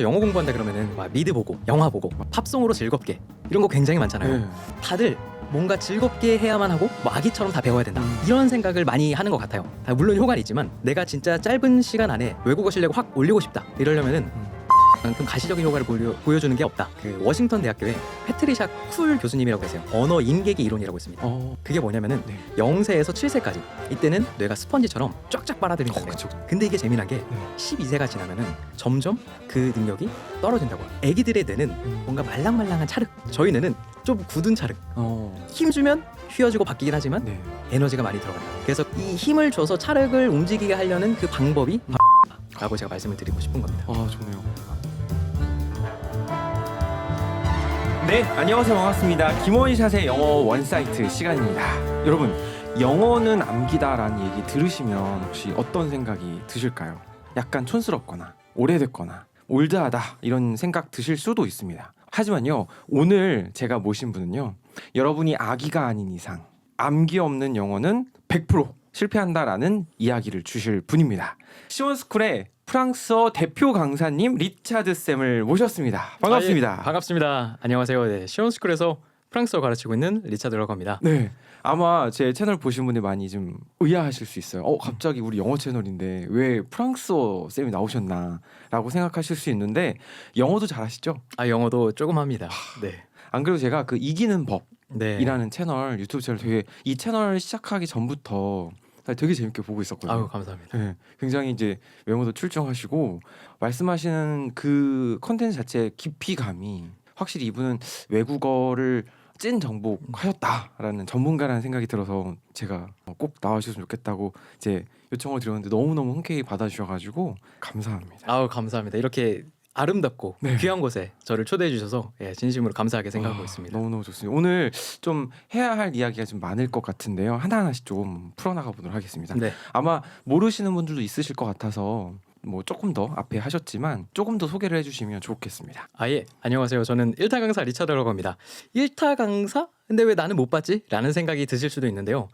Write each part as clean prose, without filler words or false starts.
영어 공부한다 그러면은 막 미드 보고 영화 보고 막 팝송으로 즐겁게 이런 거 굉장히 많잖아요. 네. 다들 뭔가 즐겁게 해야만 하고 뭐 아기처럼 다 배워야 된다 이런 생각을 많이 하는 것 같아요. 물론 효과는 있지만 내가 진짜 짧은 시간 안에 외국어 실력을 확 올리고 싶다 이러려면은 만큼 가시적인 효과를 보여주는 게 없다. 그 워싱턴 대학교에 패트리샤 쿨 교수님이라고 계세요. 언어 인계기 이론이라고 있습니다. 그게 뭐냐면은 네. 0세에서 7세까지 이때는 뇌가 스펀지처럼 쫙쫙 빨아들인다고요. 그쵸. 근데 이게 재미난 게 12세가 지나면은 점점 그 능력이 떨어진다고요. 애기들의 뇌는 뭔가 말랑말랑한 찰흙, 저희 뇌는 좀 굳은 찰흙. 힘 주면 휘어지고 바뀌긴 하지만 네. 에너지가 많이 들어간다. 그래서 이 힘을 줘서 찰흙을 움직이게 하려는 그 방법이 라고 제가 말씀을 드리고 싶은 겁니다. 아, 좋네요. 네, 안녕하세요. 반갑습니다. 김원샷의 영어 원사이트 시간입니다. 여러분, 영어는 암기다라는 얘기 들으시면 혹시 어떤 생각이 드실까요? 약간 촌스럽거나 오래됐거나 올드하다 이런 생각 드실 수도 있습니다. 하지만요, 오늘 제가 모신 분은요, 여러분이 아기가 아닌 이상 암기 없는 영어는 100% 실패한다라는 이야기를 주실 분입니다. 시원스쿨의 프랑스어 대표 강사님 리차드 쌤을 모셨습니다. 반갑습니다. 아, 예, 반갑습니다. 안녕하세요. 네, 시온스쿨에서 프랑스어 가르치고 있는 리차드라고 합니다. 네, 아마 제 채널 보신 분들 많이 좀 의아하실 수 있어요. 갑자기 우리 영어 채널인데 왜 프랑스어 쌤이 나오셨나라고 생각하실 수 있는데 영어도 잘하시죠? 영어도 조금 합니다. 네. 안 그래도 제가 그 이기는 법이라는 네. 채널 유튜브 채널 되게 이 채널 시작하기 전부터 되게 재밌게 보고 있었거든요. 아유, 감사합니다. 네, 굉장히 이제 외모도 출중하시고 말씀하시는 그 컨텐츠 자체의 깊이감이 확실히 이분은 외국어를 찐 정복하셨다라는 전문가라는 생각이 들어서 제가 꼭 나와주셨으면 좋겠다고 이제 요청을 드렸는데 너무너무 흔쾌히 받아주셔가지고 감사합니다. 아우, 감사합니다. 이렇게 아름답고 네. 귀한 곳에 저를 초대해 주셔서 진심으로 감사하게 생각하고 있습니다. 너무너무 좋습니다. 오늘 좀 해야 할 이야기가 좀 많을 것 같은데요. 하나하나씩 좀 풀어나가 보도록 하겠습니다. 네. 아마 모르시는 분들도 있으실 것 같아서 뭐 조금 더 앞에 하셨지만 조금 더 소개를 해주시면 좋겠습니다. 예. 안녕하세요. 저는 1타 강사 리차드라고 합니다. 1타 강사? 근데 왜 나는 못 봤지? 라는 생각이 드실 수도 있는데요.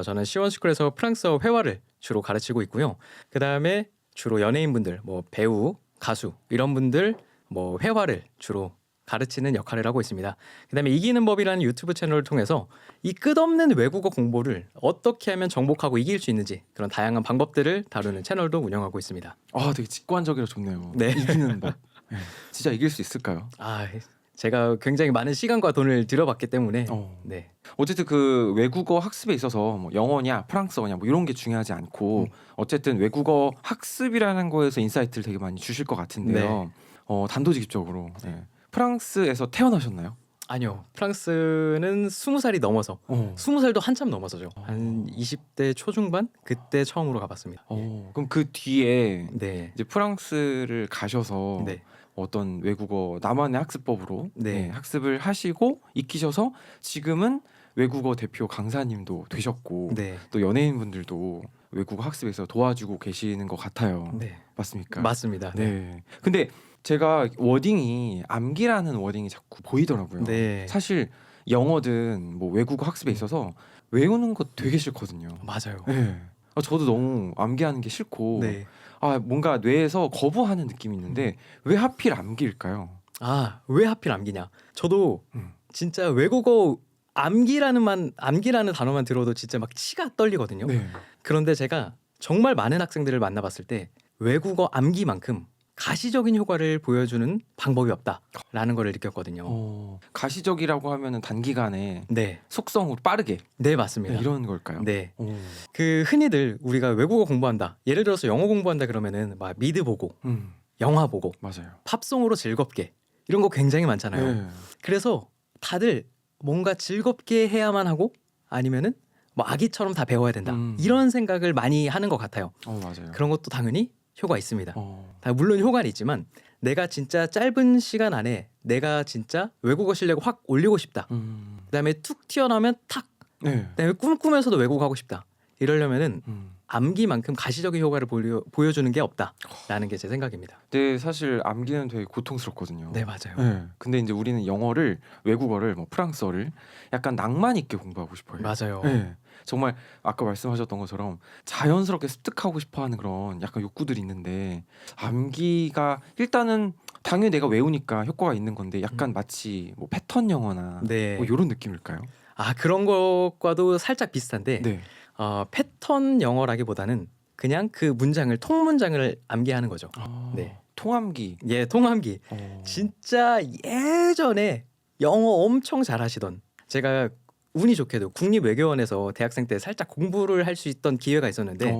저는 시원스쿨에서 프랑스어 회화를 주로 가르치고 있고요. 그 다음에 주로 연예인분들, 뭐 배우, 가수 이런 분들 뭐 회화를 주로 가르치는 역할을 하고 있습니다. 그다음에 이기는 법이라는 유튜브 채널을 통해서 이 끝없는 외국어 공부를 어떻게 하면 정복하고 이길 수 있는지 그런 다양한 방법들을 다루는 채널도 운영하고 있습니다. 되게 직관적이라 좋네요. 네. 이기는 법. 네. 진짜 이길 수 있을까요? 제가 굉장히 많은 시간과 돈을 들여봤기 때문에 네. 어쨌든 그 외국어 학습에 있어서 뭐 영어냐 프랑스어냐 뭐 이런 게 중요하지 않고 어쨌든 외국어 학습이라는 거에서 인사이트를 되게 많이 주실 것 같은데요. 단도직입적으로 프랑스에서 태어나셨나요? 아니요. 프랑스는 20살이 넘어서 20살도 한참 넘어서죠. 한 20대 초중반 그때 처음으로 가봤습니다. 그럼 그 뒤에 네. 이제 프랑스를 가셔서 네. 어떤 외국어 나만의 학습법으로 네. 학습을 하시고 익히셔서 지금은 외국어 대표 강사님도 되셨고 네. 또 연예인분들도 외국어 학습에서 도와주고 계시는 것 같아요. 네. 맞습니까? 맞습니다. 네. 근데 제가 워딩이 암기라는 워딩이 자꾸 보이더라고요. 네. 사실 영어든 뭐 외국어 학습에 있어서 외우는 거 되게 싫거든요. 맞아요. 네. 저도 너무 암기하는 게 싫고 네. 뭔가 뇌에서 거부하는 느낌이 있는데 왜 하필 암기일까요? 왜 하필 암기냐? 저도 음. 진짜 외국어 암기라는 단어만 들어도 진짜 막 치가 떨리거든요. 네. 그런데 제가 정말 많은 학생들을 만나봤을 때 외국어 암기만큼 가시적인 효과를 보여주는 방법이 없다라는 걸 느꼈거든요. 가시적이라고 하면은 단기간에 네. 속성으로 빠르게 네, 맞습니다. 이런 걸까요? 네. 그 흔히들 우리가 외국어 공부한다. 예를 들어서 영어 공부한다 그러면은 막 미드 보고 영화 보고 맞아요. 팝송으로 즐겁게 이런 거 굉장히 많잖아요. 네. 그래서 다들 뭔가 즐겁게 해야만 하고 아니면은 뭐 아기처럼 다 배워야 된다. 이런 생각을 많이 하는 것 같아요. 맞아요. 그런 것도 당연히 효과 있습니다. 어. 물론 효과는 있지만 내가 진짜 짧은 시간 안에 내가 진짜 외국어 실력을 확 올리고 싶다. 그다음에 툭 튀어나오면 탁. 네. 그다음에 꿈꾸면서도 외국어 하고 싶다. 이러려면은 암기만큼 가시적인 효과를 보여주는 게 없다라는 게 제 생각입니다. 근데 사실 암기는 되게 고통스럽거든요. 네, 맞아요. 네. 근데 이제 우리는 영어를 외국어를 뭐 프랑스어를 약간 낭만 있게 공부하고 싶어요. 맞아요. 네. 정말 아까 말씀하셨던 것처럼 자연스럽게 습득하고 싶어하는 그런 약간 욕구들이 있는데 암기가 일단은 당연히 내가 외우니까 효과가 있는 건데 약간 마치 뭐 패턴 영어나 네. 뭐 이런 느낌일까요? 아 그런 것과도 살짝 비슷한데 네. 패턴 영어라기보다는 그냥 그 문장을 통문장을 암기하는 거죠. 네. 통암기. 예, 통암기. 진짜 예전에 영어 엄청 잘하시던 제가 운이 좋게도 국립외교원에서 대학생 때 살짝 공부를 할 수 있던 기회가 있었는데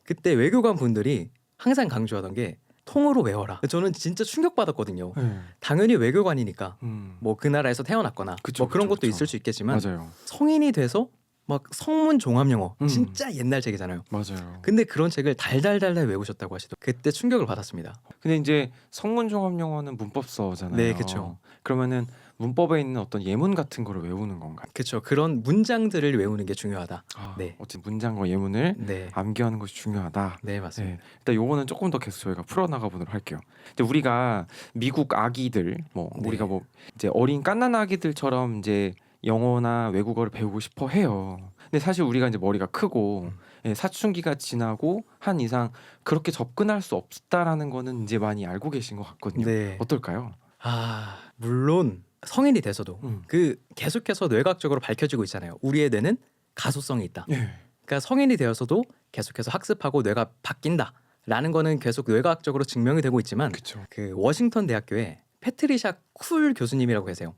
그때 외교관 분들이 항상 강조하던 게 통으로 외워라. 저는 진짜 충격받았거든요. 네. 당연히 외교관이니까 음. 뭐 그 나라에서 태어났거나 그쵸, 뭐 그런 그쵸, 것도 그쵸. 있을 수 있겠지만 맞아요. 성인이 돼서 막 성문 종합 영어 진짜 옛날 책이잖아요. 맞아요. 근데 그런 책을 달달달달 외우셨다고 하시더라고요. 그때 충격을 받았습니다. 근데 이제 성문종합영어는 문법서잖아요. 네, 그쵸. 그러면은 문법에 있는 어떤 예문 같은 거를 외우는 건가요? 그렇죠. 그런 문장들을 외우는 게 중요하다. 네. 어쨌든 문장과 예문을 네. 암기하는 것이 중요하다. 네, 맞습니다. 네. 일단 요거는 조금 더 계속 저희가 풀어나가 보도록 할게요. 근데 우리가 미국 아기들 뭐 네. 우리가 뭐 이제 어린 갓난 아기들처럼 이제 영어나 외국어를 배우고 싶어 해요. 근데 사실 우리가 이제 머리가 크고 사춘기가 지나고 한 이상 그렇게 접근할 수 없다라는 거는 이제 많이 알고 계신 것 같거든요. 네. 어떨까요? 물론 성인이 돼서도 음. 그 계속해서 뇌과학적으로 밝혀지고 있잖아요. 우리의 뇌는 가소성이 있다. 예. 그러니까 성인이 되어서도 계속해서 학습하고 뇌가 바뀐다라는 거는 계속 뇌과학적으로 증명이 되고 있지만 그렇죠. 그 워싱턴 대학교에 패트리샤 쿨 교수님이라고 계세요.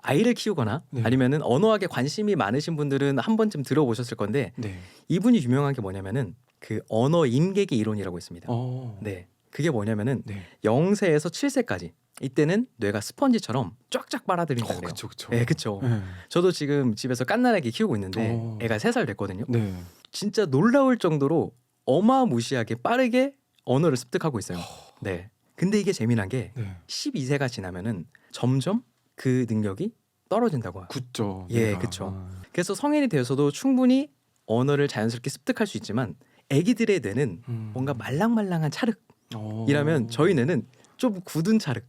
아이를 키우거나 네. 아니면은 언어학에 관심이 많으신 분들은 한 번쯤 들어보셨을 건데 네. 이분이 유명한 게 뭐냐면은 그 언어 임계기 이론이라고 있습니다. 어. 네. 그게 뭐냐면은 네. 0세에서 7세까지 이때는 뇌가 스펀지처럼 쫙쫙 빨아들인다 그래요. 그렇죠. 그렇죠. 네, 그렇죠. 네. 저도 지금 집에서 갓난아기 키우고 있는데 오. 애가 3살 됐거든요. 네. 진짜 놀라울 정도로 어마무시하게 빠르게 언어를 습득하고 있어요. 네. 근데 이게 재미난 게 네. 12세가 지나면은 점점 그 능력이 떨어진다고 해요. 굳죠. 예, 내가. 그쵸. 그래서 성인이 되어서도 충분히 언어를 자연스럽게 습득할 수 있지만 아기들의 뇌는 뭔가 말랑말랑한 찰흙이라면 저희 뇌는 좀 굳은 찰흙.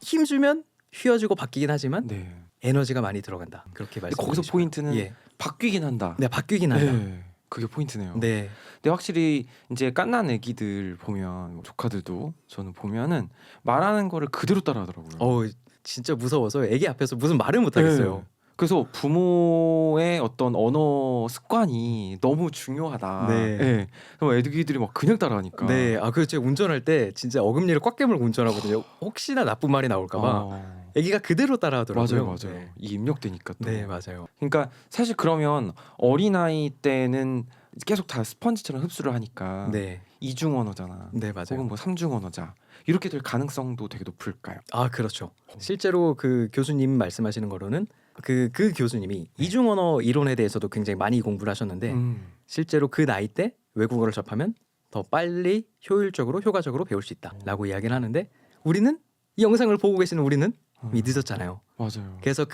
힘주면 휘어지고 바뀌긴 하지만 네. 에너지가 많이 들어간다. 그렇게 근데 말씀드리고 거기서 싶어요. 포인트는 예. 바뀌긴 한다. 네, 바뀌긴 한다. 네. 그게 포인트네요. 네. 근데 확실히 이제 갓난 애기들 보면 뭐 조카들도 저는 보면은 말하는 거를 그대로 따라하더라고요. 진짜 무서워서 아기 앞에서 무슨 말을 못 하겠어요. 네. 그래서 부모의 어떤 언어 습관이 너무 중요하다. 네. 그럼 애기들이 막 그냥 따라하니까. 네. 그리고 제가 운전할 때 진짜 어금니를 꽉 깨물고 운전하거든요. 혹시나 나쁜 말이 나올까 봐. 아기가 그대로 따라하더라고요. 맞아요. 네. 이 입력되니까 또. 네, 맞아요. 그러니까 사실 그러면 어린아이 때는 계속 다 스펀지처럼 흡수를 하니까 네. 이중 언어잖아. 네, 맞아요. 혹은 뭐 삼중 언어자. 이렇게 될 가능성도 되게 높을까요? 그렇죠. 실제로 그 교수님 말씀하시는 거로는 그 교수님이 네. 이중 언어 이론에 대해서도 굉장히 많이 공부를 하셨는데 실제로 그 나이 때 외국어를 접하면 더 빨리 효율적으로 효과적으로 배울 수 있다라고 이야기를 하는데 우리는 이 영상을 보고 계시는 우리는 이미 늦었잖아요. 맞아요. 그래서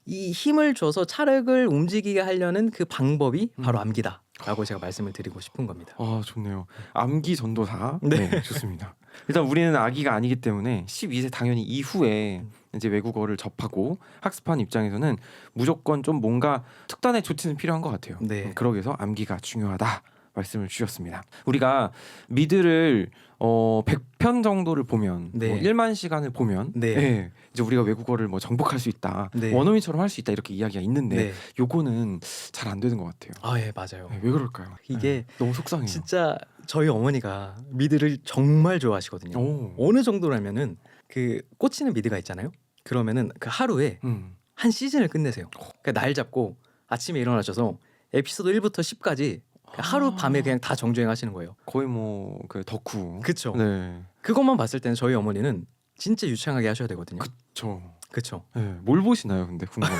이 힘을 줘서 찰흙을 움직이게 하려는 그 방법이 바로 암기다라고 제가 말씀을 드리고 싶은 겁니다. 좋네요. 암기 전도사. 네. 네, 좋습니다. 일단 우리는 아기가 아니기 때문에 12세 당연히 이후에 이제 외국어를 접하고 학습하는 입장에서는 무조건 좀 뭔가 특단의 조치는 필요한 것 같아요. 네. 그러기 위해서 암기가 중요하다 말씀을 주셨습니다. 우리가 미드를 100편 정도를 보면 네. 뭐 1만 시간을 보면 네. 이제 우리가 외국어를 뭐 정복할 수 있다. 네. 원어민처럼 할 수 있다 이렇게 이야기가 있는데 네. 요거는 잘 안 되는 것 같아요. 예, 맞아요. 네, 왜 그럴까요? 이게 너무 속상해요. 진짜 저희 어머니가 미드를 정말 좋아하시거든요. 어느 정도라면은 그 꽂히는 미드가 있잖아요. 그러면은 그 하루에 한 시즌을 끝내세요. 그러니까 날 잡고 아침에 일어나셔서 에피소드 1부터 10까지 하루 밤에 그냥 다 정주행 하시는 거예요. 거의 뭐 그 덕후. 그쵸. 네. 그것만 봤을 때는 저희 어머니는 진짜 유창하게 하셔야 되거든요. 그쵸. 그쵸. 네. 뭘 보시나요, 근데 궁금해요.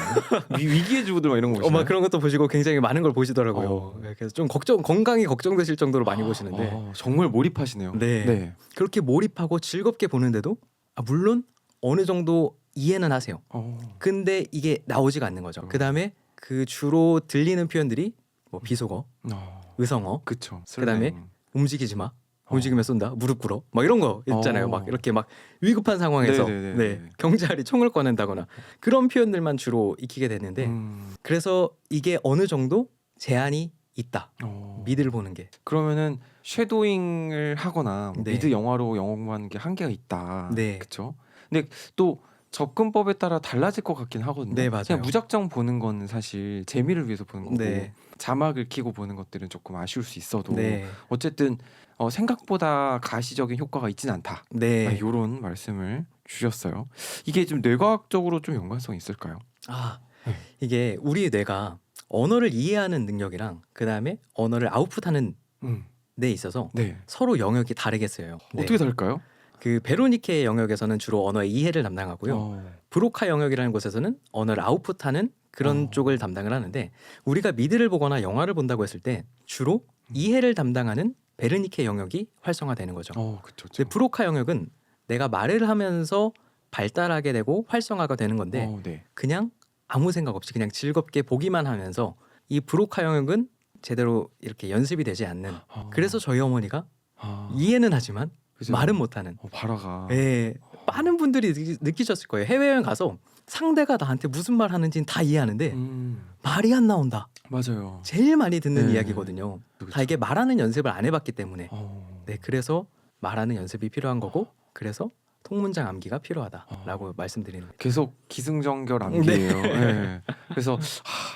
위기의 주부들 막 이런 거 보시나요? 그런 것도 보시고 굉장히 많은 걸 보시더라고요. 그래서 좀 건강이 걱정되실 정도로 많이 보시는데 정말 몰입하시네요. 네. 그렇게 몰입하고 즐겁게 보는데도 물론 어느 정도 이해는 하세요. 근데 이게 나오지가 않는 거죠. 그다음에 그 주로 들리는 표현들이 뭐 비속어, 의성어, 그쵸. 그다음에 움직이지 마, 움직이면 쏜다, 무릎 꿇어, 막 이런 거 있잖아요. 막 이렇게 막 위급한 상황에서 경찰이 총을 꺼낸다거나 그런 표현들만 주로 익히게 됐는데 그래서 이게 어느 정도 제한이 있다. 미드를 보는 게. 그러면은 쉐도잉을 하거나 뭐 네. 미드 영화로 영어 공부하는 게 한계가 있다. 네. 그렇죠. 근데 또 접근법에 따라 달라질 것 같긴 하거든요. 네, 맞아요. 그냥 무작정 보는 거는 사실 재미를 위해서 보는 거고 네. 자막을 키고 보는 것들은 조금 아쉬울 수 있어도 네. 어쨌든 생각보다 가시적인 효과가 있진 않다. 네. 이런 말씀을 주셨어요. 이게 좀 뇌과학적으로 좀 연관성이 있을까요? 아, 네. 이게 우리 뇌가 언어를 이해하는 능력이랑 그다음에 언어를 아웃풋하는 음, 데 있어서 네. 서로 영역이 다르겠어요. 네. 어떻게 다를까요? 그 베로니케 영역에서는 주로 언어의 이해를 담당하고요. 브로카 영역이라는 곳에서는 언어를 아웃풋하는 그런 쪽을 담당을 하는데 우리가 미드를 보거나 영화를 본다고 했을 때 주로 이해를 담당하는 베르니케 영역이 활성화되는 거죠. 그렇죠. 근데 브로카 영역은 내가 말을 하면서 발달하게 되고 활성화가 되는 건데 네. 그냥 아무 생각 없이 그냥 즐겁게 보기만 하면서 이 브로카 영역은 제대로 이렇게 연습이 되지 않는 그래서 저희 어머니가 이해는 하지만 그죠? 말은 못하는 바라가. 예, 많은 분들이 느끼셨을 거예요. 해외여행 가서 상대가 나한테 무슨 말 하는지는 다 이해하는데 말이 안 나온다. 맞아요. 제일 많이 듣는 네. 이야기거든요. 그쵸. 다 이게 말하는 연습을 안 해봤기 때문에 어. 네, 그래서 말하는 연습이 필요한 거고 그래서 통문장 암기가 필요하다라고 말씀드리는 거예요. 계속 기승전결 암기예요. 네. 그래서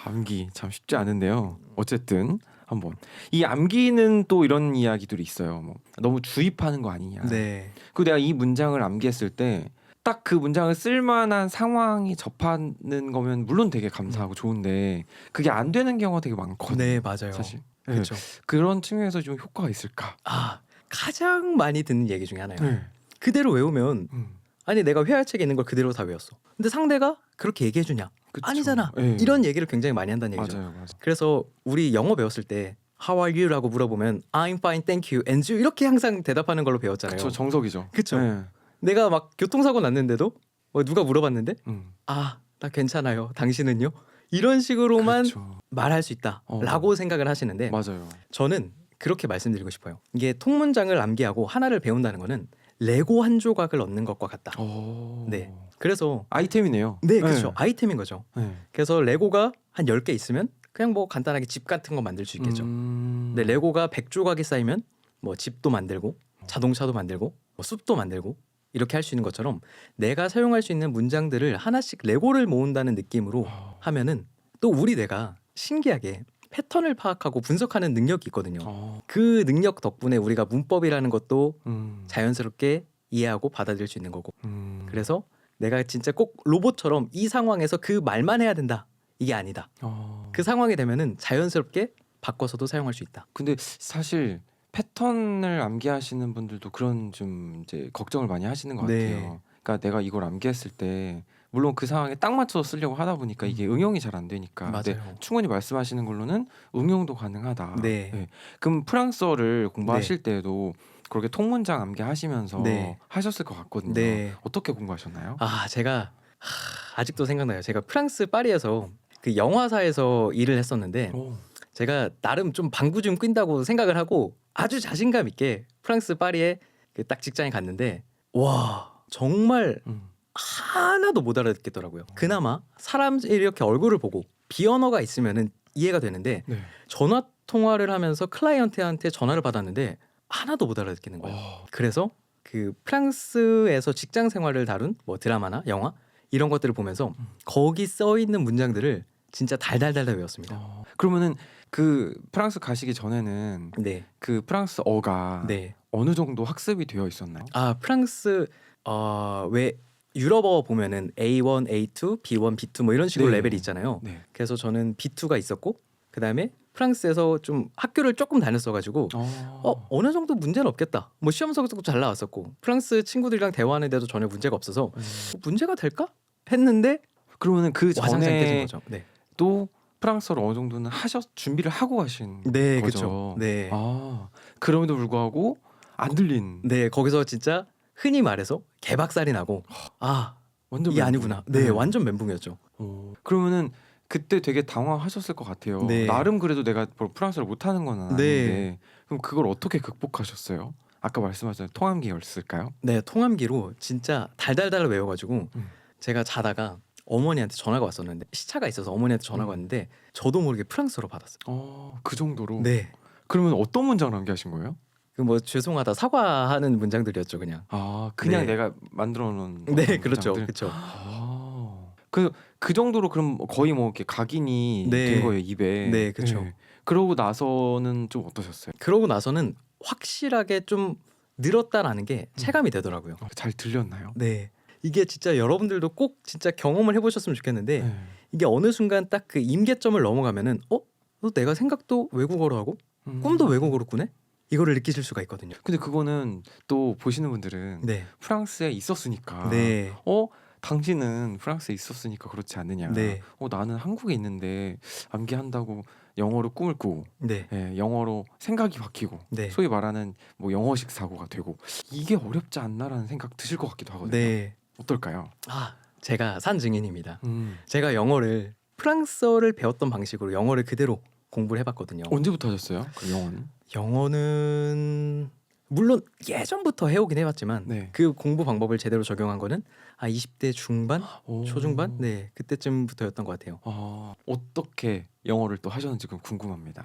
암기 참 쉽지 않은데요. 어쨌든 한번 이 암기는 또 이런 이야기들이 있어요. 뭐 너무 주입하는 거 아니냐. 네, 그 내가 이 문장을 암기했을 때 딱 그 문장을 쓸만한 상황이 접하는 거면 물론 되게 감사하고 좋은데 그게 안 되는 경우가 되게 많거든요. 네 맞아요. 사실. 네. 그렇죠. 그런 측면에서 좀 효과가 있을까? 가장 많이 듣는 얘기 중에 하나예요. 네. 그대로 외우면 음. 아니 내가 회화책에 있는 걸 그대로 다 외웠어. 근데 상대가 그렇게 얘기해 주냐? 그쵸. 아니잖아. 네. 이런 얘기를 굉장히 많이 한다는 얘기죠. 맞아요. 그래서 우리 영어 배웠을 때 How are you?라고 물어보면 I'm fine, thank you, and you 이렇게 항상 대답하는 걸로 배웠잖아요. 그렇죠. 정석이죠. 그쵸. 네. 내가 막 교통사고 났는데도 누가 물어봤는데 음. 나 괜찮아요. 당신은요? 이런 식으로만 그렇죠. 말할 수 있다라고 생각을 하시는데 맞아요. 저는 그렇게 말씀드리고 싶어요. 이게 통문장을 암기하고 하나를 배운다는 거는 레고 한 조각을 얻는 것과 같다. 네. 그래서 아이템이네요. 네, 그렇죠. 아이템인 거죠. 네. 그래서 레고가 한 10개 있으면 그냥 뭐 간단하게 집 같은 거 만들 수 있겠죠. 근데 레고가 100조각이 쌓이면 뭐 집도 만들고 자동차도 만들고 뭐 숲도 만들고 이렇게 할 수 있는 것처럼 내가 사용할 수 있는 문장들을 하나씩 레고를 모은다는 느낌으로 하면은 또 우리 뇌가 신기하게 패턴을 파악하고 분석하는 능력이 있거든요. 그 능력 덕분에 우리가 문법이라는 것도 자연스럽게 이해하고 받아들일 수 있는 거고 그래서 내가 진짜 꼭 로봇처럼 이 상황에서 그 말만 해야 된다 이게 아니다. 그 상황이 되면은 자연스럽게 바꿔서도 사용할 수 있다. 근데 사실 패턴을 암기하시는 분들도 그런 좀 이제 걱정을 많이 하시는 것 네. 같아요. 그러니까 내가 이걸 암기했을 때 물론 그 상황에 딱 맞춰서 쓰려고 하다 보니까 이게 응용이 잘 안 되니까. 근데 맞아요. 충분히 말씀하시는 걸로는 응용도 가능하다. 네. 그럼 프랑스어를 공부하실 때도 그렇게 통문장 암기하시면서 네. 하셨을 것 같거든요. 네. 어떻게 공부하셨나요? 제가 아직도 생각나요. 제가 프랑스 파리에서 그 영화사에서 일을 했었는데 제가 나름 좀 방구 좀 낀다고 생각을 하고 아주 자신감 있게 프랑스 파리에 그 딱 직장에 갔는데 와 정말 하나도 못 알아듣겠더라고요. 그나마 사람이 이렇게 얼굴을 보고 비언어가 있으면은 이해가 되는데 네. 전화 통화를 하면서 클라이언트한테 전화를 받았는데 하나도 못 알아듣겠는 거예요. 그래서 그 프랑스에서 직장 생활을 다룬 뭐 드라마나 영화 이런 것들을 보면서 거기 써 있는 문장들을 진짜 달달달달 외웠습니다. 그러면은 그 프랑스 가시기 전에는 네, 그 프랑스어가 네. 어느 정도 학습이 되어 있었나요? 프랑스 왜 유럽어 보면은 A1, A2, B1, B2 뭐 이런 식으로 네. 레벨이 있잖아요. 네. 그래서 저는 B2가 있었고 그 다음에 프랑스에서 좀 학교를 조금 다녔어가지고 어느 정도 문제는 없겠다. 뭐 시험 성적도 잘 나왔었고 프랑스 친구들이랑 대화하는데도 전혀 문제가 없어서 문제가 될까 했는데 그러면은 그 와장창 깨진 전에 거죠. 네, 또 프랑스어를 어느 정도는 준비를 하고 가신 네, 거죠. 그렇죠. 네, 그럼에도 불구하고 안 들린. 네, 거기서 진짜 흔히 말해서 개박살이 나고 완전 이게 멘붕. 아니구나. 네, 완전 멘붕이었죠. 그러면은 그때 되게 당황하셨을 것 같아요. 네. 나름 그래도 내가 프랑스어를 못하는 건 아닌데 네. 그럼 그걸 어떻게 극복하셨어요? 아까 말씀하셨던 통함기였을까요? 네, 통함기로 진짜 달달달 외워가지고 제가 자다가 어머니한테 전화가 왔었는데 시차가 있어서 어머니한테 전화가 왔는데 저도 모르게 프랑스어로 받았어요. 그 정도로. 네, 그러면 어떤 문장을 암기하신 거예요? 그 뭐 죄송하다 사과하는 문장들이었죠 그냥. 그냥 네. 내가 만들어 놓은 네, 그렇죠, 문장들? 그렇죠. 그 정도로 그럼 거의 뭐 이렇게 각인이 네. 된 거예요 입에. 네, 그쵸. 그러고 나서는 좀 어떠셨어요? 그러고 나서는 확실하게 좀 늘었다라는 게 체감이 되더라고요. 잘 들렸나요? 네. 이게 진짜 여러분들도 꼭 진짜 경험을 해보셨으면 좋겠는데 네. 이게 어느 순간 딱 그 임계점을 넘어가면은 너 내가 생각도 외국어로 하고 꿈도 외국어로 꾸네? 이거를 느끼실 수가 있거든요. 근데 그거는 또 보시는 분들은 네. 프랑스에 있었으니까 네. 당신은 프랑스에 있었으니까 그렇지 않느냐. 네. 나는 한국에 있는데 암기한다고 영어로 꿈을 꾸고 네. 영어로 생각이 바뀌고 네. 소위 말하는 뭐 영어식 사고가 되고 이게 어렵지 않나라는 생각 드실 것 같기도 하거든요. 네. 어떨까요? 제가 산 증인입니다. 음. 제가 영어를 프랑스어를 배웠던 방식으로 영어를 그대로 공부를 해봤거든요. 언제부터 하셨어요? 그 영어는? 영어는 물론 예전부터 해오긴 해봤지만 네. 그 공부 방법을 제대로 적용한 거는 20대 중반, 오. 초중반, 네 그때쯤부터였던 것 같아요. 어떻게 영어를 또 하셨는지 좀 궁금합니다.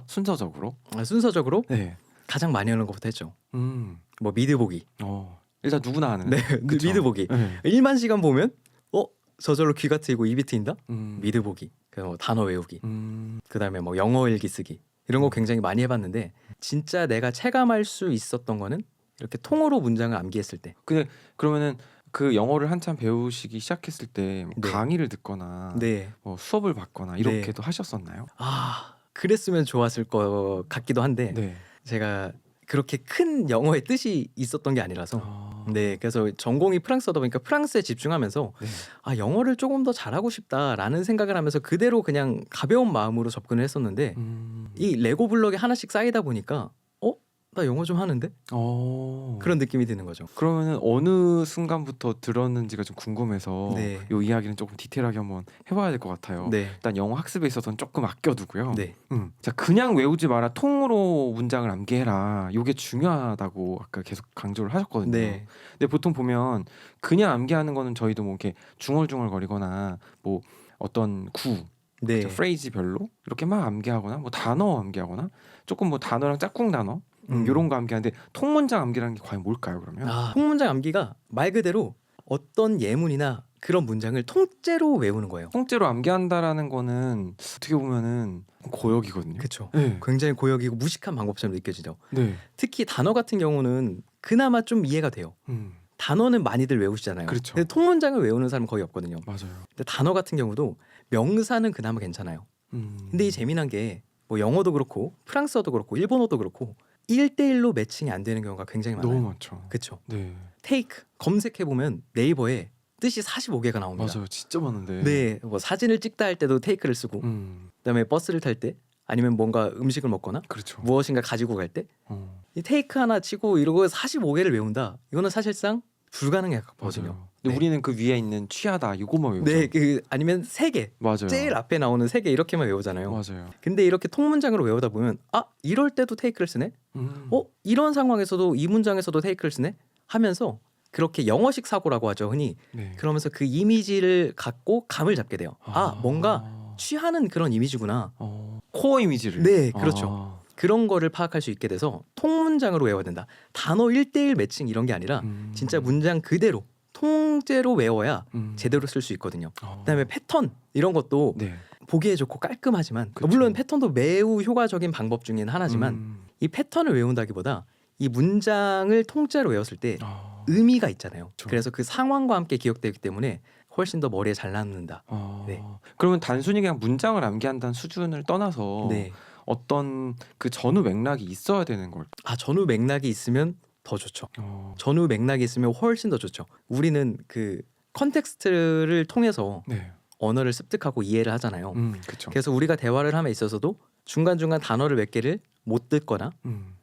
순서적으로? 순서적으로 네. 가장 많이 하는 것부터 했죠. 음. 뭐 미드 보기, 일단 누구나 하는. 네 그쵸? 미드 보기. 네. 1만 시간 보면 저절로 귀가 트이고 입이 트인다. 음. 미드 보기, 뭐 단어 외우기, 음. 그다음에 뭐 영어 일기 쓰기 이런 거 굉장히 많이 해봤는데 진짜 내가 체감할 수 있었던 거는 이렇게 통으로 문장을 암기했을 때. 그러면은 그 영어를 한참 배우시기 시작했을 때뭐 네. 강의를 듣거나 네. 뭐 수업을 받거나 이렇게도 하셨었나요? 그랬으면 좋았을 것 같기도 한데 네. 제가 그렇게 큰 영어의 뜻이 있었던 게 아니라서 네 그래서 전공이 프랑스어다 보니까 프랑스에 집중하면서 네. 영어를 조금 더 잘하고 싶다라는 생각을 하면서 그대로 그냥 가벼운 마음으로 접근을 했었는데 이 레고 블록이 하나씩 쌓이다 보니까 나 영어 좀 하는데? 그런 느낌이 드는 거죠. 그러면은 어느 순간부터 들었는지가 좀 궁금해서 네. 이 이야기는 조금 디테일하게 한번 해봐야 될 것 같아요. 네. 일단 영어 학습에 있어서는 조금 아껴두고요. 네. 자, 그냥 외우지 마라, 통으로 문장을 암기해라. 이게 중요하다고 아까 계속 강조를 하셨거든요. 네. 근데 보통 보면 그냥 암기하는 거는 저희도 뭐 이렇게 중얼중얼거리거나 뭐 어떤 네. 프레이즈별로 이렇게 막 암기하거나 뭐 단어 암기하거나 조금 뭐 단어랑 짝꿍 단어 이런 거 암기하는데 통문장 암기라는 게 과연 뭘까요? 그러면 통문장 암기가 말 그대로 어떤 예문이나 그런 문장을 통째로 외우는 거예요. 통째로 암기한다라는 거는 어떻게 보면은 고역이거든요. 그렇죠. 네. 굉장히 고역이고 무식한 방법처럼 느껴지죠. 네. 특히 단어 같은 경우는 그나마 좀 이해가 돼요. 단어는 많이들 외우시잖아요. 그렇죠. 근데 통문장을 외우는 사람은 거의 없거든요. 맞아요. 근데 단어 같은 경우도 명사는 그나마 괜찮아요. 근데 이 재미난 게 뭐 영어도 그렇고 프랑스어도 그렇고 일본어도 그렇고 1대1로 매칭이 안 되는 경우가 굉장히 많아요. 너무 많죠. 그렇죠. 네. 테이크 검색해 보면 네이버에 뜻이 45개가 나옵니다. 맞아요. 진짜 많은데. 네, 뭐 사진을 찍다 할 때도 테이크를 쓰고, 그다음에 버스를 탈 때, 아니면 뭔가 음식을 먹거나 그렇죠. 무엇인가 가지고 갈 때, 어. 이 테이크 하나 치고 이러고 45개를 외운다. 이거는 사실상 불가능해 가거든요. 맞아요. 근데 네. 우리는 그 위에 있는 취하다 이거만 외우죠. 네, 아니면 3개, 맞아요. 제일 앞에 나오는 3개 이렇게만 외우잖아요. 맞아요. 근데 이렇게 통문장으로 외우다 보면 이럴 때도 테이크를 쓰네. 이런 상황에서도 이 문장에서도 테이크를 쓰네 하면서 그렇게 영어식 사고라고 하죠 흔히. 네. 그러면서 그 이미지를 갖고 감을 잡게 돼요. 뭔가 취하는 그런 이미지구나. 코어 이미지를. 네, 그렇죠. 그런 거를 파악할 수 있게 돼서 통문장으로 외워야 된다. 단어 1대1 매칭 이런 게 아니라 진짜 문장 그대로 통째로 외워야 제대로 쓸 수 있거든요. 그다음에 패턴 이런 것도 네. 보기에 좋고 깔끔하지만 그쵸. 물론 패턴도 매우 효과적인 방법 중인 하나지만 이 패턴을 외운다기보다 이 문장을 통째로 외웠을 때 의미가 있잖아요. 그쵸. 그래서 그 상황과 함께 기억되기 때문에 훨씬 더 머리에 잘 남는다. 네. 그러면 단순히 그냥 문장을 암기한다는 수준을 떠나서 네. 어떤 그 전후 맥락이 있어야 되는 걸. 전후 맥락이 있으면 더 좋죠. 전후 맥락이 있으면 훨씬 더 좋죠. 우리는 그 컨텍스트를 통해서 네. 언어를 습득하고 이해를 하잖아요. 그렇죠. 그래서 우리가 대화를 함에 있어서도 중간중간 단어를 몇 개를 못 듣거나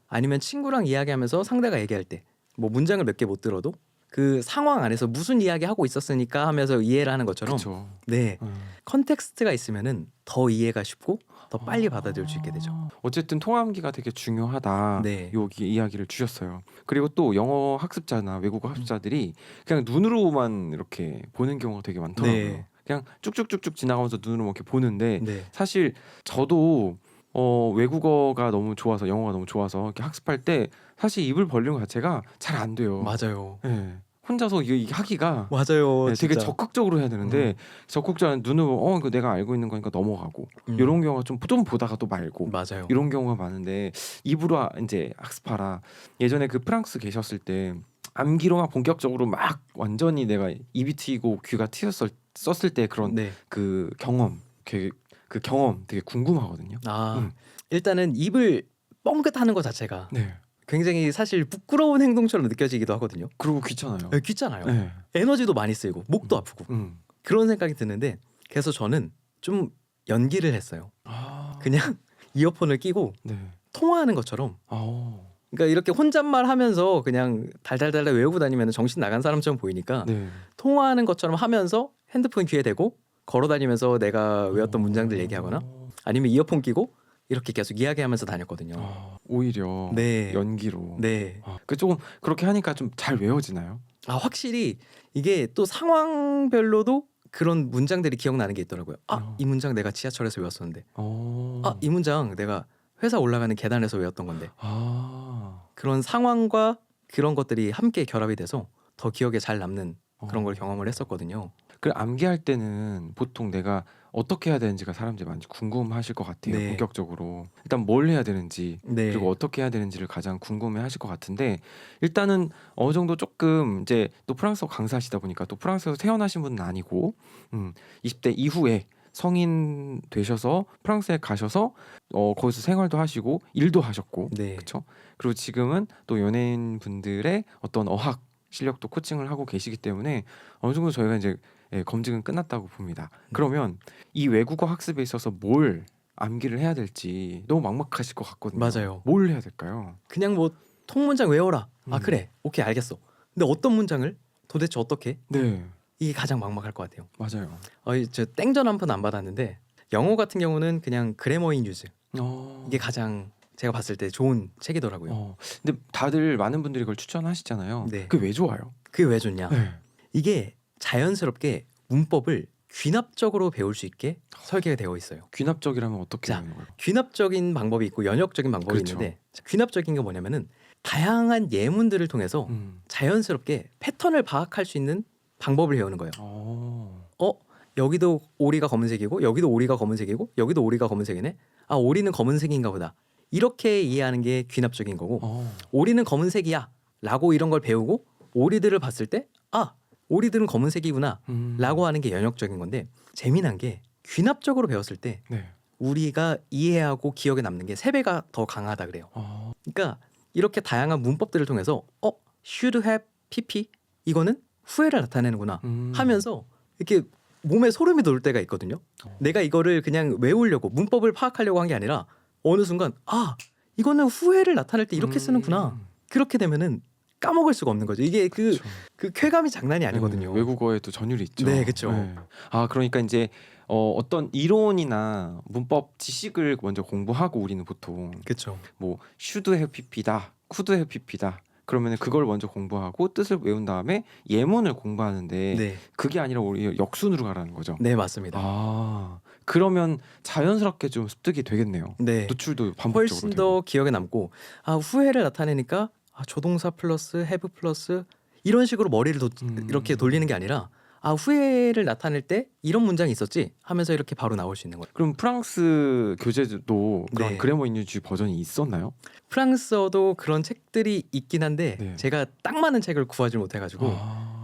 아니면 친구랑 이야기하면서 상대가 얘기할 때 뭐 문장을 몇 개 못 들어도 그 상황 안에서 무슨 이야기 하고 있었으니까 하면서 이해를 하는 것처럼 그렇죠. 네 컨텍스트가 있으면은 더 이해가 쉽고 더 빨리 받아들일 수 있게 되죠. 어쨌든 통함기가 되게 중요하다. 네. 여기 이야기를 주셨어요. 그리고 또 영어 학습자나 외국어 학습자들이 그냥 눈으로만 이렇게 보는 경우가 되게 많더라고요. 네. 그냥 쭉쭉쭉쭉 지나가면서 눈으로 이렇게 보는데 네. 사실 저도 외국어가 너무 좋아서 영어가 너무 좋아서 이렇게 학습할 때 사실 입을 벌리는 것 자체가 잘 안 돼요. 맞아요. 예. 혼자서 이게 하기가 맞아요. 네, 되게 진짜. 적극적으로 해야 되는데 적극적으으로 눈으로 이거 내가 알고 있는 거니까 넘어가고 음. 이런 경우가 좀 보다가 또 말고 맞아요. 이런 경우가 많은데 입으로 이제 학습하라. 예전에 그 프랑스 계셨을 때 암기로 막 본격적으로 막 완전히 내가 입이 트이고 귀가 트였었을 때 그런 네. 그 경험 그 경험 되게 궁금하거든요. 아 일단은 입을 뻥긋하는 것 자체가 네. 굉장히 사실 부끄러운 행동처럼 느껴지기도 하거든요. 그리고 귀찮아요. 네, 귀찮아요. 네. 에너지도 많이 쓰이고 목도 아프고 그런 생각이 드는데 그래서 저는 좀 연기를 했어요. 아. 그냥 이어폰을 끼고 네. 통화하는 것처럼. 아. 그러니까 이렇게 혼잣말 하면서 그냥 달달달 외우고 다니면 정신 나간 사람처럼 보이니까 네. 통화하는 것처럼 하면서 핸드폰 귀에 대고 걸어 다니면서 내가 외웠던 문장들 얘기하거나 아니면 이어폰 끼고 이렇게 계속 이야기하면서 다녔거든요. 오히려 네. 연기로. 네. 그 조금 그렇게 하니까 좀 잘 외워지나요? 확실히 이게 또 상황별로도 그런 문장들이 기억나는 게 있더라고요. 이 문장 내가 지하철에서 외웠었는데. 이 문장 내가 회사 올라가는 계단에서 외웠던 건데. 그런 상황과 그런 것들이 함께 결합이 돼서 더 기억에 잘 남는 그런 걸 경험을 했었거든요. 그 암기할 때는 보통 내가 어떻게 해야 되는지가 사람들이 많이 궁금하실 것 같아요. 네. 본격적으로 일단 뭘 해야 되는지 네. 그리고 어떻게 해야 되는지를 가장 궁금해하실 것 같은데 일단은 어느 정도 조금 이제 또 프랑스어 강사하시다 보니까 또 프랑스에서 태어나신 분은 아니고 20대 이후에 성인 되셔서 프랑스에 가셔서 거기서 생활도 하시고 일도 하셨고 네. 그렇죠. 그리고 지금은 또 연예인 분들의 어떤 어학 실력도 코칭을 하고 계시기 때문에 어느 정도 저희가 이제 검증은 끝났다고 봅니다. 그러면 이 외국어 학습에 있어서 뭘 암기를 해야 될지 너무 막막하실 것 같거든요. 맞아요. 뭘 해야 될까요? 그냥 뭐 통문장 외워라. 음. 그래. 오케이 알겠어. 근데 어떤 문장을 도대체 어떻게? 네, 이게 가장 막막할 것 같아요. 맞아요. 저 땡전 한 번 안 받았는데 영어 같은 경우는 그냥 그래머 인 유즈 이게 가장 제가 봤을 때 좋은 책이더라고요. 근데 다들 많은 분들이 그걸 추천하시잖아요. 네. 그게 왜 좋아요? 그게 왜 좋냐? 네. 이게 자연스럽게 문법을 귀납적으로 배울 수 있게 설계가 되어 있어요. 귀납적이라면 어떻게 자, 되는 거예요? 귀납적인 방법이 있고 연역적인 방법이 그렇죠. 있는데 귀납적인 게 뭐냐면은 다양한 예문들을 통해서 자연스럽게 패턴을 파악할 수 있는 방법을 배우는 거예요. 여기도 오리가 검은색이고 여기도 오리가 검은색이고 여기도 오리가 검은색이네. 오리는 검은색인가 보다. 이렇게 이해하는 게 귀납적인 거고 오리는 검은색이야 라고 이런 걸 배우고 오리들을 봤을 때 오리들은 검은색이구나 라고 하는 게 연역적인 건데 재미난 게 귀납적으로 배웠을 때 네. 우리가 이해하고 기억에 남는 게 3배가 더 강하다 그래요. 그러니까 이렇게 다양한 문법들을 통해서 should have pp 이거는 후회를 나타내는구나 하면서 이렇게 몸에 소름이 돋을 때가 있거든요. 내가 이거를 그냥 외우려고 문법을 파악하려고 한 게 아니라 어느 순간 이거는 후회를 나타낼 때 이렇게 쓰는구나. 그렇게 되면은 까먹을 수가 없는 거죠. 이게 그 쾌감이 장난이 아니거든요. 외국어에도 전율이 있죠. 네, 그렇죠. 그러니까 이제 어떤 이론이나 문법 지식을 먼저 공부하고 우리는 보통 그렇죠. 뭐 should have pp다, could have pp다. 그러면 그걸 먼저 공부하고 뜻을 외운 다음에 예문을 공부하는데 네, 그게 아니라 우리 역순으로 가라는 거죠. 네 맞습니다. 그러면 자연스럽게 좀 습득이 되겠네요. 네, 노출도 반복적으로 훨씬 더 기억에 남고 후회를 나타내니까 조동사 플러스 have 플러스 이런 식으로 머리를 이렇게 돌리는 게 아니라 후회를 나타낼 때 이런 문장이 있었지 하면서 이렇게 바로 나올 수 있는 거예요. 그럼 프랑스 교재도 그런 네. 그래머 인유지 버전이 있었나요? 프랑스어도 그런 책들이 있긴 한데 네. 제가 딱 맞는 책을 구하지 못해가지고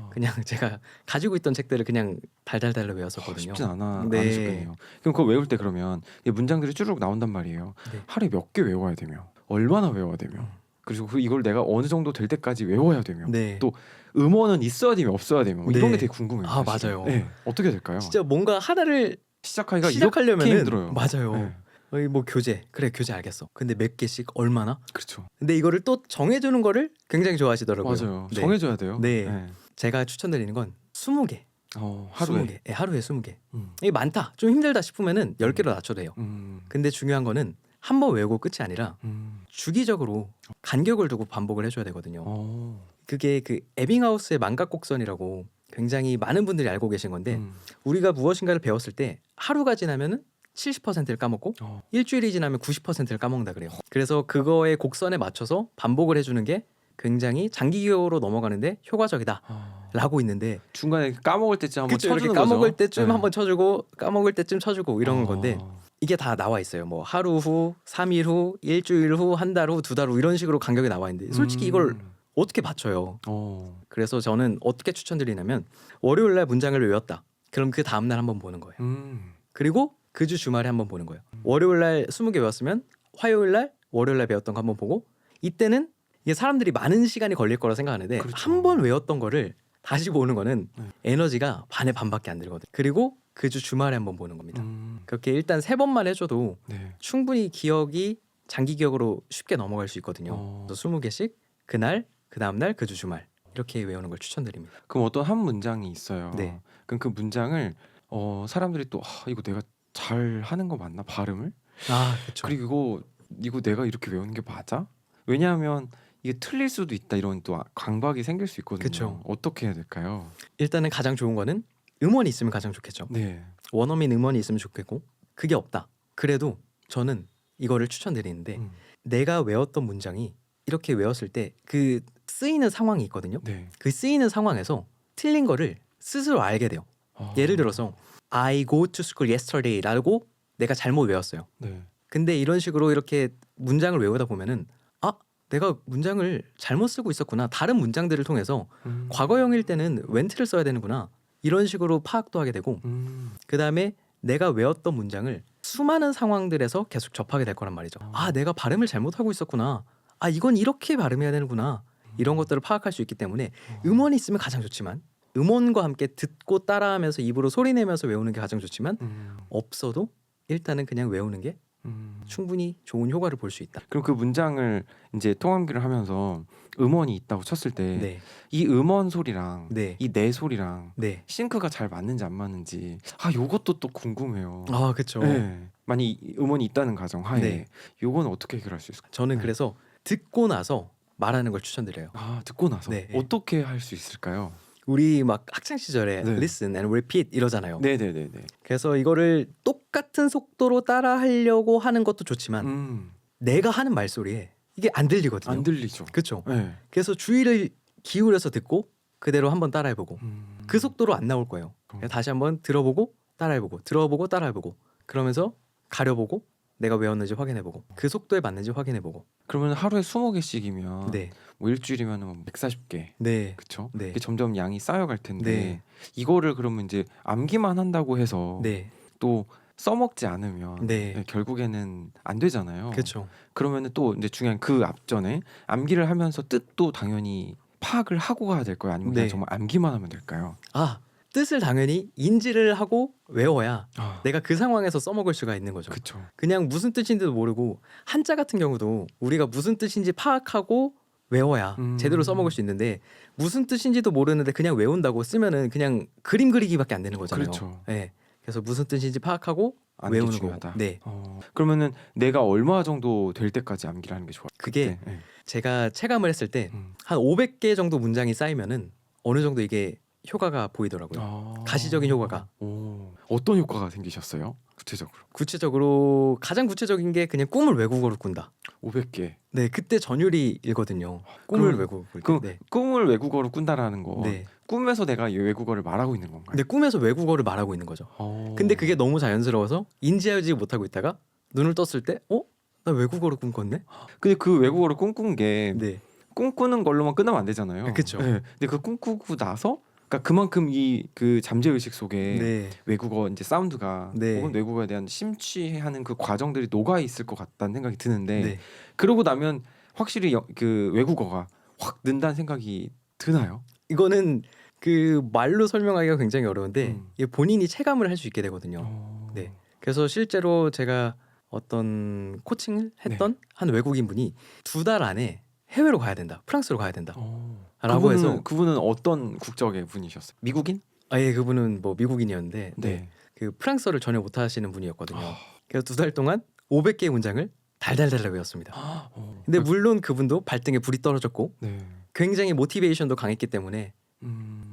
그냥 제가 가지고 있던 책들을 그냥 달달달 외웠었거든요. 쉽진 않으셨겠네요. 네. 그럼 그거 외울 때 그러면 이 문장들이 쭈르륵 나온단 말이에요. 네. 하루에 몇 개 외워야 되며 얼마나 외워야 되며 그리고 이걸 내가 어느 정도 될 때까지 외워야 되며 네. 또 음원은 있어야 되며 없어야 되며 뭐 이런 네. 게 되게 궁금해요. 사실. 맞아요. 네. 어떻게 해야 될까요? 진짜 뭔가 하나를 시작하기가 시작하려면 이렇게 힘들어요. 맞아요. 네. 뭐 교재 알겠어. 근데 몇 개씩 얼마나? 그렇죠. 근데 이거를 또 정해주는 거를 굉장히 좋아하시더라고요. 맞아요. 네. 정해줘야 돼요. 네. 제가 추천드리는 건 20개. 하루에 20개. 네, 하루에 20개. 음. 이게 많다. 좀 힘들다 싶으면은 10개로 낮춰도 돼요. 음. 근데 중요한 거는 한 번 외우고 끝이 아니라 주기적으로 간격을 두고 반복을 해줘야 되거든요. 그게 그 에빙하우스의 망각곡선이라고 굉장히 많은 분들이 알고 계신 건데 우리가 무엇인가를 배웠을 때 하루가 지나면은 70%를 까먹고 어. 일주일이 지나면 90%를 까먹는다 그래요. 그래서 그거의 곡선에 맞춰서 반복을 해주는 게 굉장히 장기 기억으로 넘어가는데 효과적이다라고 있는데 중간에 까먹을 때쯤 한번 그쵸, 이렇게 쳐주는 까먹을 거죠. 때쯤 네. 한번 쳐주고 까먹을 때쯤 쳐주고 이런 어. 건데 이게 다 나와 있어요. 뭐 하루 후, 3일 후, 일주일 후, 한 달 후, 두 달 후 이런 식으로 간격이 나와 있는데 솔직히 이걸 어떻게 맞춰요? 그래서 저는 어떻게 추천드리냐면 월요일 날 문장을 외웠다. 그럼 그 다음 날 한번 보는 거예요. 그리고 그 주 주말에 한번 보는 거예요. 월요일 날 20개 외웠으면 화요일 날 월요일 날 배웠던 거 한번 보고 이때는 이게 사람들이 많은 시간이 걸릴 거라 생각하는데 그렇죠. 한 번 외웠던 거를 다시 보는 거는 네. 에너지가 반의 반밖에 안 들거든요. 그리고 그 주 주말에 한번 보는 겁니다. 그렇게 일단 3번만 해줘도 네. 충분히 기억이 장기 기억으로 쉽게 넘어갈 수 있거든요. 어. 그래서 20개씩 그날, 그 다음날, 그 주 주말 이렇게 외우는 걸 추천드립니다. 그럼 어떤 한 문장이 있어요. 네. 그럼 그 문장을 사람들이 또 이거 내가 잘 하는 거 맞나 발음을? 아, 그렇죠. 그리고 이거 내가 이렇게 외우는 게 맞아? 왜냐하면 이게 틀릴 수도 있다 이런 또 강박이 생길 수 있거든요. 그쵸. 어떻게 해야 될까요? 일단은 가장 좋은 거는 음원이 있으면 가장 좋겠죠. 네. 원어민 음원이 있으면 좋겠고 그게 없다. 그래도 저는 이거를 추천드리는데 내가 외웠던 문장이 이렇게 외웠을 때 그 쓰이는 상황이 있거든요. 네. 그 쓰이는 상황에서 틀린 거를 스스로 알게 돼요. 예를 들어서 I go to school yesterday라고 내가 잘못 외웠어요. 네. 근데 이런 식으로 이렇게 문장을 외우다 보면은 내가 문장을 잘못 쓰고 있었구나. 다른 문장들을 통해서 과거형일 때는 went를 써야 되는구나. 이런 식으로 파악도 하게 되고 그다음에 내가 외웠던 문장을 수많은 상황들에서 계속 접하게 될 거란 말이죠. 내가 발음을 잘못하고 있었구나. 이건 이렇게 발음해야 되는구나. 이런 것들을 파악할 수 있기 때문에 음원이 있으면 가장 좋지만 음원과 함께 듣고 따라하면서 입으로 소리내면서 외우는 게 가장 좋지만 없어도 일단은 그냥 외우는 게 충분히 좋은 효과를 볼 수 있다. 그럼 그 문장을 이제 통암기를 하면서 음원이 있다고 쳤을 때 이 네, 음원 소리랑 네, 이 내 소리랑 네. 싱크가 잘 맞는지 안 맞는지 요것도 또 궁금해요. 그렇죠. 네. 만약 음원이 있다는 가정 하에 네. 요건 어떻게 해결할 수 있을까요? 저는 네. 그래서 듣고 나서 말하는 걸 추천드려요. 듣고 나서 네. 어떻게 할 수 있을까요? 우리 막 학창 시절에 네. listen and repeat 이러잖아요. 네네네네. 그래서 이거를 똑같은 속도로 따라 하려고 하는 것도 좋지만 내가 하는 말소리에 이게 안 들리거든요. 안 들리죠. 그렇죠. 네. 그래서 주의를 기울여서 듣고 그대로 한번 따라해보고 그 속도로 안 나올 거예요. 그래서 다시 한번 들어보고 따라해보고 들어보고 따라해보고 그러면서 가려보고 내가 외웠는지 확인해보고 그 속도에 맞는지 확인해보고. 그러면 하루에 20개씩이면 네, 뭐 일주일이면 140개. 네, 그쵸? 네, 이게 점점 양이 쌓여갈 텐데 네. 이거를 그러면 이제 암기만 한다고 해서 네, 또 써먹지 않으면 네. 결국에는 안 되잖아요. 그렇죠. 그러면은 또 이제 중요한 그 앞전에 암기를 하면서 뜻도 당연히 파악을 하고 가야 될 거예요. 아니면 그냥 네. 정말 암기만 하면 될까요? 뜻을 당연히 인지를 하고 외워야 아, 내가 그 상황에서 써먹을 수가 있는 거죠. 그쵸. 그냥 무슨 뜻인지도 모르고 한자 같은 경우도 우리가 무슨 뜻인지 파악하고 외워야 제대로 써먹을 수 있는데 무슨 뜻인지도 모르는데 그냥 외운다고 쓰면은 그냥 그림 그리기밖에 안 되는 거잖아요. 그렇죠. 네. 그래서 무슨 뜻인지 파악하고 암기 외우는 중요하다. 거. 네. 그러면은 내가 얼마 정도 될 때까지 암기를 하는 게 좋아요? 그게 그때. 네. 제가 체감을 했을 때 한 음. 500개 정도 문장이 쌓이면은 어느 정도 이게 효과가 보이더라고요. 가시적인 효과가. 어떤 효과가 생기셨어요? 구체적으로? 구체적으로 가장 구체적인 게 그냥 꿈을 외국어로 꾼다. 500개. 네, 그때 전율이 일거든요. 꿈을 그럼- 외국어 꿀 때. 그럼 네. 꿈을 외국어로 꾼다라는 거 네. 꿈에서 내가 이 외국어를 말하고 있는 건가요? 근데 꿈에서 외국어를 말하고 있는 거죠. 근데 그게 너무 자연스러워서 인지하지 못하고 있다가 눈을 떴을 때, 나 외국어로 꿈꿨네? 근데 그 외국어를 꿈꾼 게 네, 꿈꾸는 걸로만 끝나면 안 되잖아요. 그쵸. 네. 근데 그 꿈꾸고 나서 그러니까 그만큼 이 그 잠재 의식 속에 네, 외국어 이제 사운드가 네. 혹은 외국어에 대한 심취하는 그 과정들이 녹아 있을 것 같다는 생각이 드는데 네. 그러고 나면 확실히 그 외국어가 확 는다는 생각이 드나요? 이거는 그 말로 설명하기가 굉장히 어려운데 이게 본인이 체감을 할 수 있게 되거든요. 네. 그래서 실제로 제가 어떤 코칭을 했던 한 외국인 분이 2달 안에 해외로 가야 된다. 프랑스로 가야 된다. 라고 해서 그분은 어떤 국적의 분이셨어요? 미국인? 아예 그분은 뭐 미국인이었는데 네. 그 프랑스어를 전혀 못 하시는 분이었거든요. 그래서 2달 동안 500개의 문장을 달달달 외웠습니다. 근데 물론 그분도 발등에 불이 떨어졌고 네. 굉장히 모티베이션도 강했기 때문에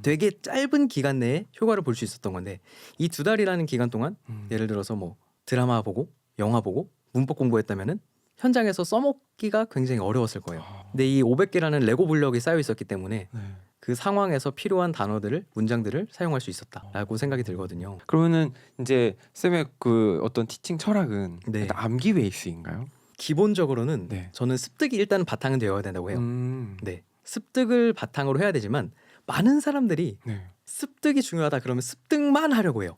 되게 짧은 기간 내에 효과를 볼 수 있었던 건데 이 2달이라는 기간 동안 예를 들어서 뭐 드라마 보고 영화 보고 문법 공부했다면은 현장에서 써먹기가 굉장히 어려웠을 거예요. 근데 이 500개라는 레고 블럭이 쌓여 있었기 때문에 네. 그 상황에서 필요한 단어들을 문장들을 사용할 수 있었다라고 생각이 들거든요. 그러면은 이제 쌤의 그 어떤 티칭 철학은 네. 일단 암기 베이스인가요? 기본적으로는 네. 저는 습득이 일단 바탕은 되어야 된다고 해요. 음. 네, 습득을 바탕으로 해야 되지만 많은 사람들이 네. 습득이 중요하다 그러면 습득만 하려고 해요.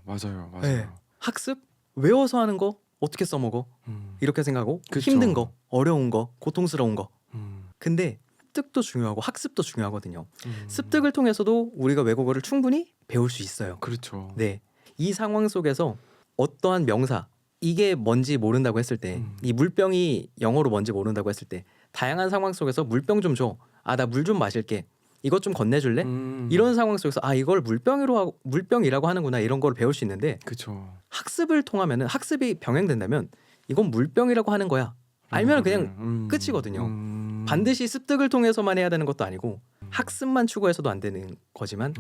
맞아요. 네. 학습 외워서 하는 거 어떻게 써먹어 음. 이렇게 생각하고 그쵸. 힘든 거, 어려운 거, 고통스러운 거. 음. 근데 습득도 중요하고 학습도 중요하거든요. 음. 습득을 통해서도 우리가 외국어를 충분히 배울 수 있어요. 그렇죠. 네, 이 상황 속에서 어떠한 명사 이게 뭔지 모른다고 했을 때, 이 물병이 영어로 뭔지 모른다고 했을 때 다양한 상황 속에서 물병 좀 줘. 아, 나 물 좀 마실게. 이것 좀 건네줄래? 이런 상황 속에서 아, 이걸 물병이라고 하는구나 이런 걸 배울 수 있는데 그렇죠. 학습을 통하면은 학습이 병행된다면 이건 물병이라고 하는 거야. 알면 그냥 끝이거든요. 반드시 습득을 통해서만 해야 되는 것도 아니고 학습만 추구해서도 안 되는 거지만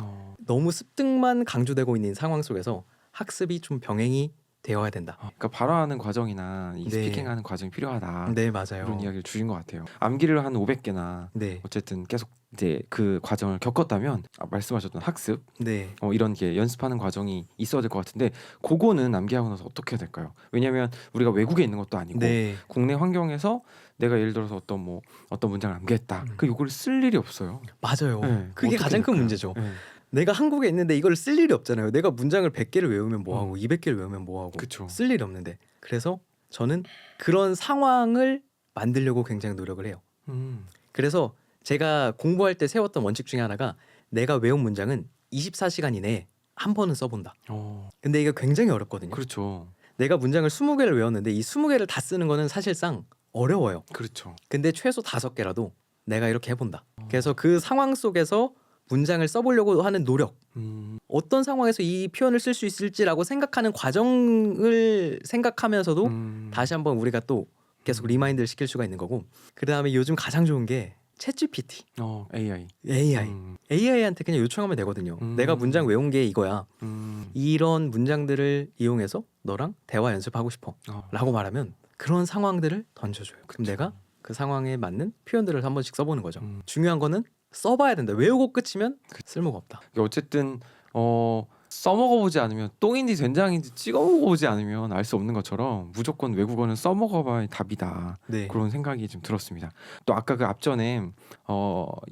너무 습득만 강조되고 있는 상황 속에서 학습이 좀 병행이 되어야 된다. 그러니까 발화하는 과정이나 이 네. 스피킹하는 과정이 필요하다. 네, 맞아요. 이런 이야기를 주신 것 같아요. 암기를 한 500개나 네, 어쨌든 계속 이제 그 과정을 겪었다면 말씀하셨던 학습 네, 이런 게 연습하는 과정이 있어야 될 것 같은데 그거는 암기하고 나서 어떻게 해야 될까요? 왜냐하면 우리가 외국에 있는 것도 아니고 네, 국내 환경에서 내가 예를 들어서 어떤 문장을 암기했다. 그 요거를 쓸 일이 없어요. 맞아요. 네, 그게 어떻게 가장 큰 될까요? 문제죠. 네. 내가 한국에 있는데 이걸 쓸 일이 없잖아요. 내가 문장을 100개를 외우면 뭐하고 200개를 외우면 뭐하고 그쵸. 쓸 일이 없는데. 그래서 저는 그런 상황을 만들려고 굉장히 노력을 해요. 음. 그래서 제가 공부할 때 세웠던 원칙 중에 하나가 내가 외운 문장은 24시간 이내에 한 번은 써본다. 근데 이게 굉장히 어렵거든요. 그렇죠. 내가 문장을 20개를 외웠는데 이 20개를 다 쓰는 거는 사실상 어려워요. 그렇죠. 근데 최소 5개라도 내가 이렇게 해본다. 그래서 그 상황 속에서 문장을 써보려고 하는 노력, 어떤 상황에서 이 표현을 쓸 수 있을지라고 생각하는 과정을 생각하면서도 다시 한번 우리가 또 계속 리마인드를 시킬 수가 있는 거고, 그 다음에 요즘 가장 좋은 게 챗GPT, AI. AI한테 그냥 요청하면 되거든요. 내가 문장 외운 게 이거야. 이런 문장들을 이용해서 너랑 대화 연습하고 싶어 라고 말하면 그런 상황들을 던져줘요. 그럼 내가 그 상황에 맞는 표현들을 한 번씩 써보는 거죠. 중요한 거는 써봐야 된다. 외우고 끝이면 쓸모가 없다. 어쨌든 써먹어보지 않으면 똥인지 된장인지 찍어먹어보지 않으면 알 수 없는 것처럼 무조건 외국어는 써먹어봐야 답이다. 네. 그런 생각이 좀 들었습니다. 또 아까 그 앞전에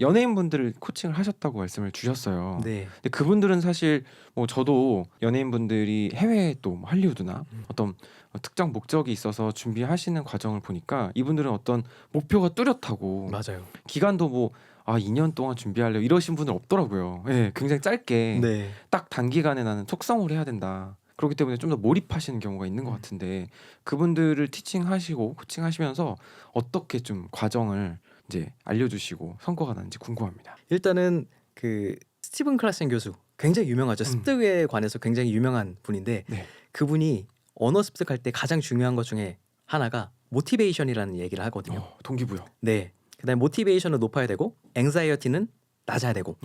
연예인분들 코칭을 하셨다고 말씀을 주셨어요. 네. 근데 그분들은 사실 뭐 저도 연예인분들이 해외 또 할리우드나 어떤 특정 목적이 있어서 준비하시는 과정을 보니까 이분들은 어떤 목표가 뚜렷하고 맞아요. 기간도 뭐 2년 동안 준비하려 이러신 분들 없더라고요. 네, 굉장히 짧게 네. 딱 단기간에 나는 속성을 해야 된다. 그렇기 때문에 좀 더 몰입하시는 경우가 있는 것 같은데 그분들을 티칭하시고 코칭하시면서 어떻게 좀 과정을 이제 알려주시고 성과가 나는지 궁금합니다. 일단은 그 스티븐 클라센 교수 굉장히 유명하죠. 습득에 관해서 굉장히 유명한 분인데 네. 그분이 언어 습득할 때 가장 중요한 것 중에 하나가 모티베이션이라는 얘기를 하거든요. 동기부여. 네. 그다음에 모티베이션은 높아야 되고 앵자이어티는 낮아야 되고.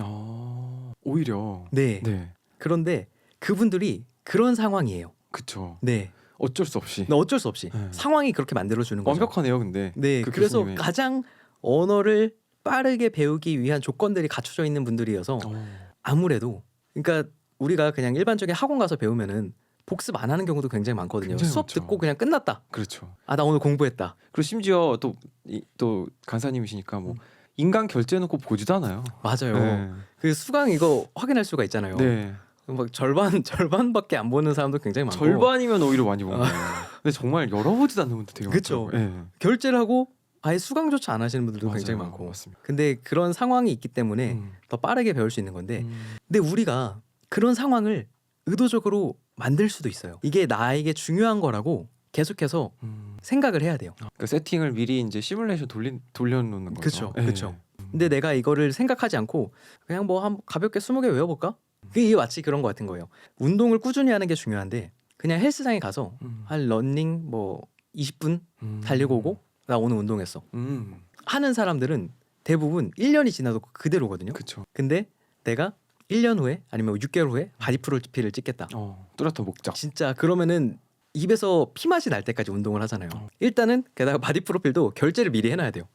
오히려. 네. 네. 그런데 그분들이 그런 상황이에요. 그쵸. 네. 어쩔 수 없이. 근데 어쩔 수 없이 네. 상황이 그렇게 만들어 주는 거죠. 완벽하네요, 근데. 네. 그 그래서 교수님의. 가장 언어를 빠르게 배우기 위한 조건들이 갖춰져 있는 분들이어서 아무래도 그러니까 우리가 그냥 일반적인 학원 가서 배우면은 복습 안 하는 경우도 굉장히 많거든요. 굉장히 수업 많죠. 듣고 그냥 끝났다. 그렇죠. 아, 나 오늘 공부했다. 그리고 심지어 또 간사님이시니까 뭐 인간 결제 놓고 보지도 않아요. 맞아요. 네. 그 수강 이거 확인할 수가 있잖아요. 네. 막 절반밖에 안 보는 사람도 굉장히 많고. 절반이면 오히려 많이 보는 거예요. 근데 정말 열어보지도 않는 분들 되게 그쵸. 많더라고요. 네. 결제를 하고 아예 수강조차 안 하시는 분들도 맞아요. 굉장히 많고. 맞습니다. 근데 그런 상황이 있기 때문에 더 빠르게 배울 수 있는 건데 근데 우리가 그런 상황을 의도적으로 만들 수도 있어요. 이게 나에게 중요한 거라고 계속해서 생각을 해야 돼요. 그 세팅을 미리 이제 시뮬레이션 돌려놓는 거죠. 그쵸, 네. 그쵸. 근데 내가 이거를 생각하지 않고 그냥 뭐 한 가볍게 20개 외워볼까? 그게 마치 그런 거 같은 거예요. 운동을 꾸준히 하는 게 중요한데 그냥 헬스장에 가서 한 러닝 뭐 20분 달리고 오고 나 오늘 운동했어. 하는 사람들은 대부분 1년이 지나도 그대로거든요. 그쵸. 근데 내가 1년 후에 아니면 6개월 후에 바디 프로필을 찍겠다. 뚜렷한 목적. 진짜 그러면은 입에서 피 맛이 날 때까지 운동을 하잖아요. 일단은 게다가 바디 프로필도 결제를 미리 해놔야 돼요.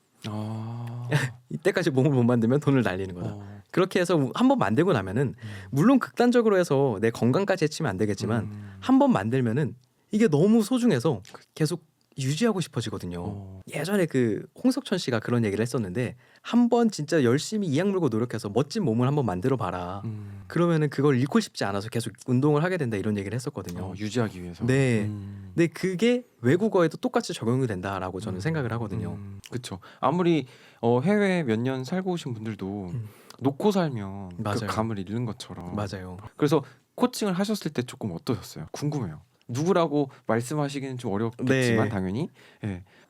이때까지 몸을 못 만들면 돈을 날리는 거다. 그렇게 해서 한번 만들고 나면은 물론 극단적으로 해서 내 건강까지 해치면 안 되겠지만 한번 만들면은 이게 너무 소중해서 계속 유지하고 싶어지거든요. 예전에 그 홍석천 씨가 그런 얘기를 했었는데 한번 진짜 열심히 이악 물고 노력해서 멋진 몸을 한번 만들어 봐라. 그러면은 그걸 잃고 싶지 않아서 계속 운동을 하게 된다 이런 얘기를 했었거든요. 유지하기 위해서. 네. 근데 그게 외국어에도 똑같이 적용이 된다라고 저는 생각을 하거든요. 그렇죠. 아무리 해외 몇 년 살고 오신 분들도 놓고 살면 그 맞아요. 감을 잃는 것처럼. 맞아요. 그래서 코칭을 하셨을 때 조금 어떠셨어요? 궁금해요. 누구라고 말씀하시기는 좀 어렵겠지만 네. 당연히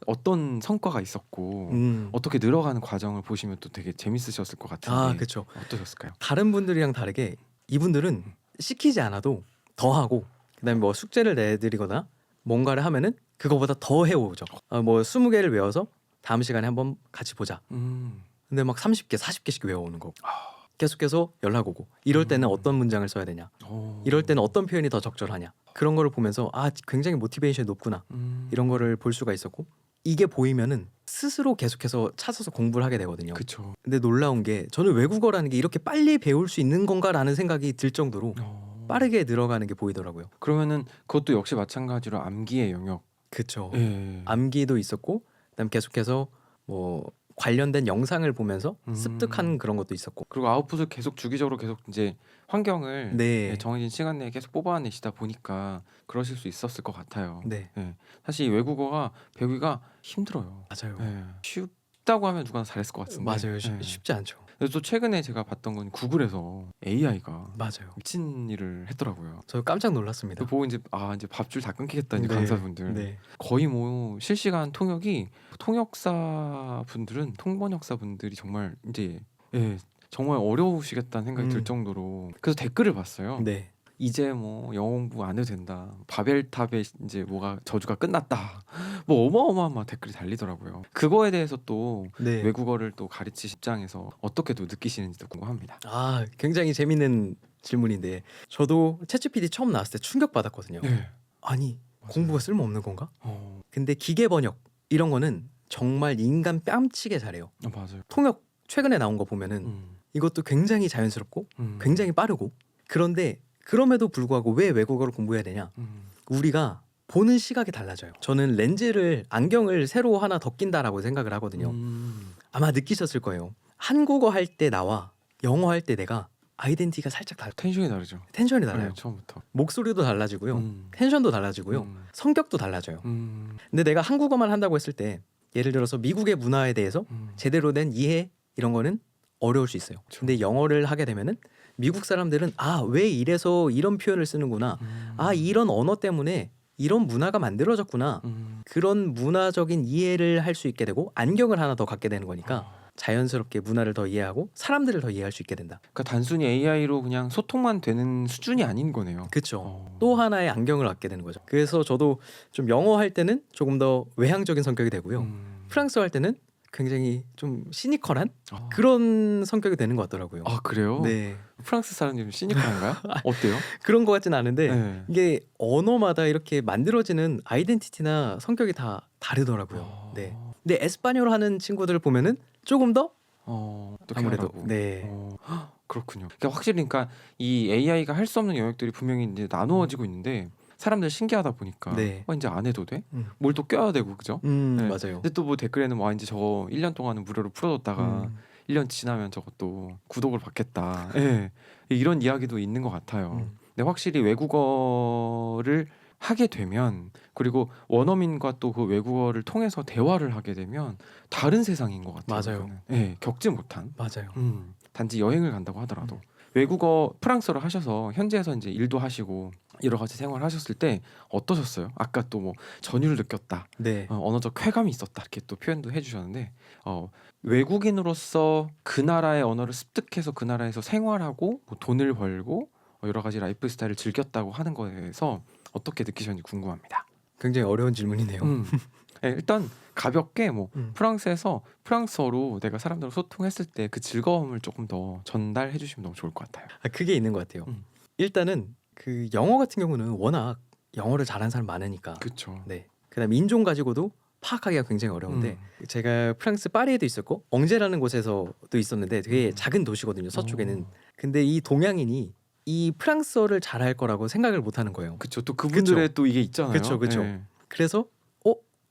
어떤 성과가 있었고 어떻게 늘어가는 과정을 보시면 또 되게 재밌으셨을 것 같은데 아, 그렇죠. 어떠셨을까요? 다른 분들이랑 다르게 이분들은 시키지 않아도 더 하고 그다음에 뭐 숙제를 내드리거나 뭔가를 하면은 그거보다 더 해오죠. 뭐 20개를 외워서 다음 시간에 한번 같이 보자. 근데 막 30개, 40개씩 외워오는 거고 계속해서 연락 오고 이럴 때는 어떤 문장을 써야 되냐, 이럴 때는 어떤 표현이 더 적절하냐 그런 거를 보면서 아 굉장히 모티베이션이 높구나 이런 거를 볼 수가 있었고 이게 보이면은 스스로 계속해서 찾아서 공부를 하게 되거든요. 그렇죠. 근데 놀라운 게 저는 외국어라는 게 이렇게 빨리 배울 수 있는 건가라는 생각이 들 정도로 빠르게 늘어가는 게 보이더라고요. 그러면은 그것도 역시 마찬가지로 암기의 영역. 그쵸. 예. 암기도 있었고 그다음 계속해서 뭐 관련된 영상을 보면서 습득한 그런 것도 있었고. 그리고 아웃풋을 계속 주기적으로 계속 이제 환경을 네. 정해진 시간 내에 계속 뽑아내시다 보니까 그러실 수 있었을 것 같아요. 네. 사실 이 외국어가 배우기가 힘들어요. 맞아요. 쉽다고 하면 누구나 잘했을 것 같은데. 맞아요. 쉽지 않죠. 그래서 또 최근에 제가 봤던 건 구글에서 AI가 맞아요. 미친 일을 했더라고요. 저 깜짝 놀랐습니다. 그거 보고 이제 이제 밥줄 다 끊기겠다 이제 네. 강사분들. 네. 거의 뭐 실시간 통역이 통역사 분들은 통번역사 분들이 정말 이제 정말 어려우시겠다는 생각이 들 정도로 그래서 댓글을 봤어요. 네. 이제 뭐 영어 공부 안 해도 된다. 바벨탑에 이제 뭐가 저주가 끝났다. 뭐 어마어마한 막 댓글이 달리더라고요. 그거에 대해서 또 네. 외국어를 또 가르치실 입장에서 어떻게 또 느끼시는지도 궁금합니다. 아, 굉장히 재밌는 질문인데 저도 챗GPT 처음 나왔을 때 충격받았거든요. 아니, 맞아요. 공부가 쓸모없는 건가? 근데 기계 번역 이런 거는 정말 인간 뺨치게 잘해요. 맞아요. 통역 최근에 나온 거 보면은 이것도 굉장히 자연스럽고 굉장히 빠르고 그런데 그럼에도 불구하고 왜 외국어를 공부해야 되냐? 우리가 보는 시각이 달라져요. 저는 안경을 새로 하나 더 낀다라고 생각을 하거든요. 아마 느끼셨을 거예요. 한국어 할 때 나와 영어 할 때 내가 아이덴티티가 살짝 달라. 텐션이 다르죠. 텐션이 달라요. 네, 처음부터. 목소리도 달라지고요. 음. 텐션도 달라지고요. 음. 성격도 달라져요. 음. 근데 내가 한국어만 한다고 했을 때 예를 들어서 미국의 문화에 대해서 제대로 된 이해 이런 거는 어려울 수 있어요. 그렇죠. 근데 영어를 하게 되면은 미국 사람들은 왜 이래서 이런 표현을 쓰는구나. 이런 언어 때문에 이런 문화가 만들어졌구나. 그런 문화적인 이해를 할 수 있게 되고 안경을 하나 더 갖게 되는 거니까 자연스럽게 문화를 더 이해하고 사람들을 더 이해할 수 있게 된다. 그러니까 단순히 AI로 그냥 소통만 되는 수준이 아닌 거네요. 그렇죠. 또 하나의 안경을 갖게 되는 거죠. 그래서 저도 좀 영어 할 때는 조금 더 외향적인 성격이 되고요. 프랑스어 할 때는 굉장히 좀 시니컬한 그런 성격이 되는 것 같더라고요. 그래요? 네. 프랑스 사람들이 좀 시니컬한가요? 어때요? 그런 것 같진 않은데 네. 이게 언어마다 이렇게 만들어지는 아이덴티티나 성격이 다 다르더라고요. 네. 근데 에스파뇰 하는 친구들을 보면은 조금 더 또 아무래도 쾌활하고. 네. 그렇군요. 그러니까 확실히 이 AI가 할 수 없는 영역들이 분명히 이제 나누어지고 있는데 사람들 신기하다 보니까 네. 이제 안 해도 돼? 음. 뭘 또 껴야 되고 그죠? 네. 맞아요. 근데 또 뭐 댓글에는 이제 저거 1년 동안은 무료로 풀어뒀다가 1년 지나면 저것도 구독을 받겠다. 이런 이야기도 있는 것 같아요. 근데 확실히 외국어를 하게 되면 그리고 원어민과 또 그 외국어를 통해서 대화를 하게 되면 다른 세상인 것 같아요. 맞아요. 네, 겪지 못한. 맞아요. 단지 여행을 간다고 하더라도 외국어 프랑스어를 하셔서 현지에서 이제 일도 하시고 여러 가지 생활을 하셨을 때 어떠셨어요? 아까 또 뭐 전율을 느꼈다, 네. 언어적 쾌감이 있었다 이렇게 또 표현도 해주셨는데 외국인으로서 그 나라의 언어를 습득해서 그 나라에서 생활하고 뭐 돈을 벌고 여러 가지 라이프 스타일을 즐겼다고 하는 거에 대해서 어떻게 느끼셨는지 궁금합니다. 굉장히 어려운 질문이네요. 네, 일단 가볍게 뭐 음. 프랑스에서 프랑스어로 내가 사람들과 소통했을 때 그 즐거움을 조금 더 전달해 주시면 너무 좋을 것 같아요. 그게 있는 것 같아요. 음. 일단은 그 영어 같은 경우는 워낙 영어를 잘하는 사람 많으니까. 그렇죠. 네. 그다음 인종 가지고도 파악하기가 굉장히 어려운데 제가 프랑스 파리에도 있었고 엉제라는 곳에서도 있었는데 되게 작은 도시거든요. 서쪽에는. 근데 이 동양인이 이 프랑스어를 잘할 거라고 생각을 못 하는 거예요. 그렇죠. 또 그분들의 또 이게 있잖아요. 그쵸. 네. 그래서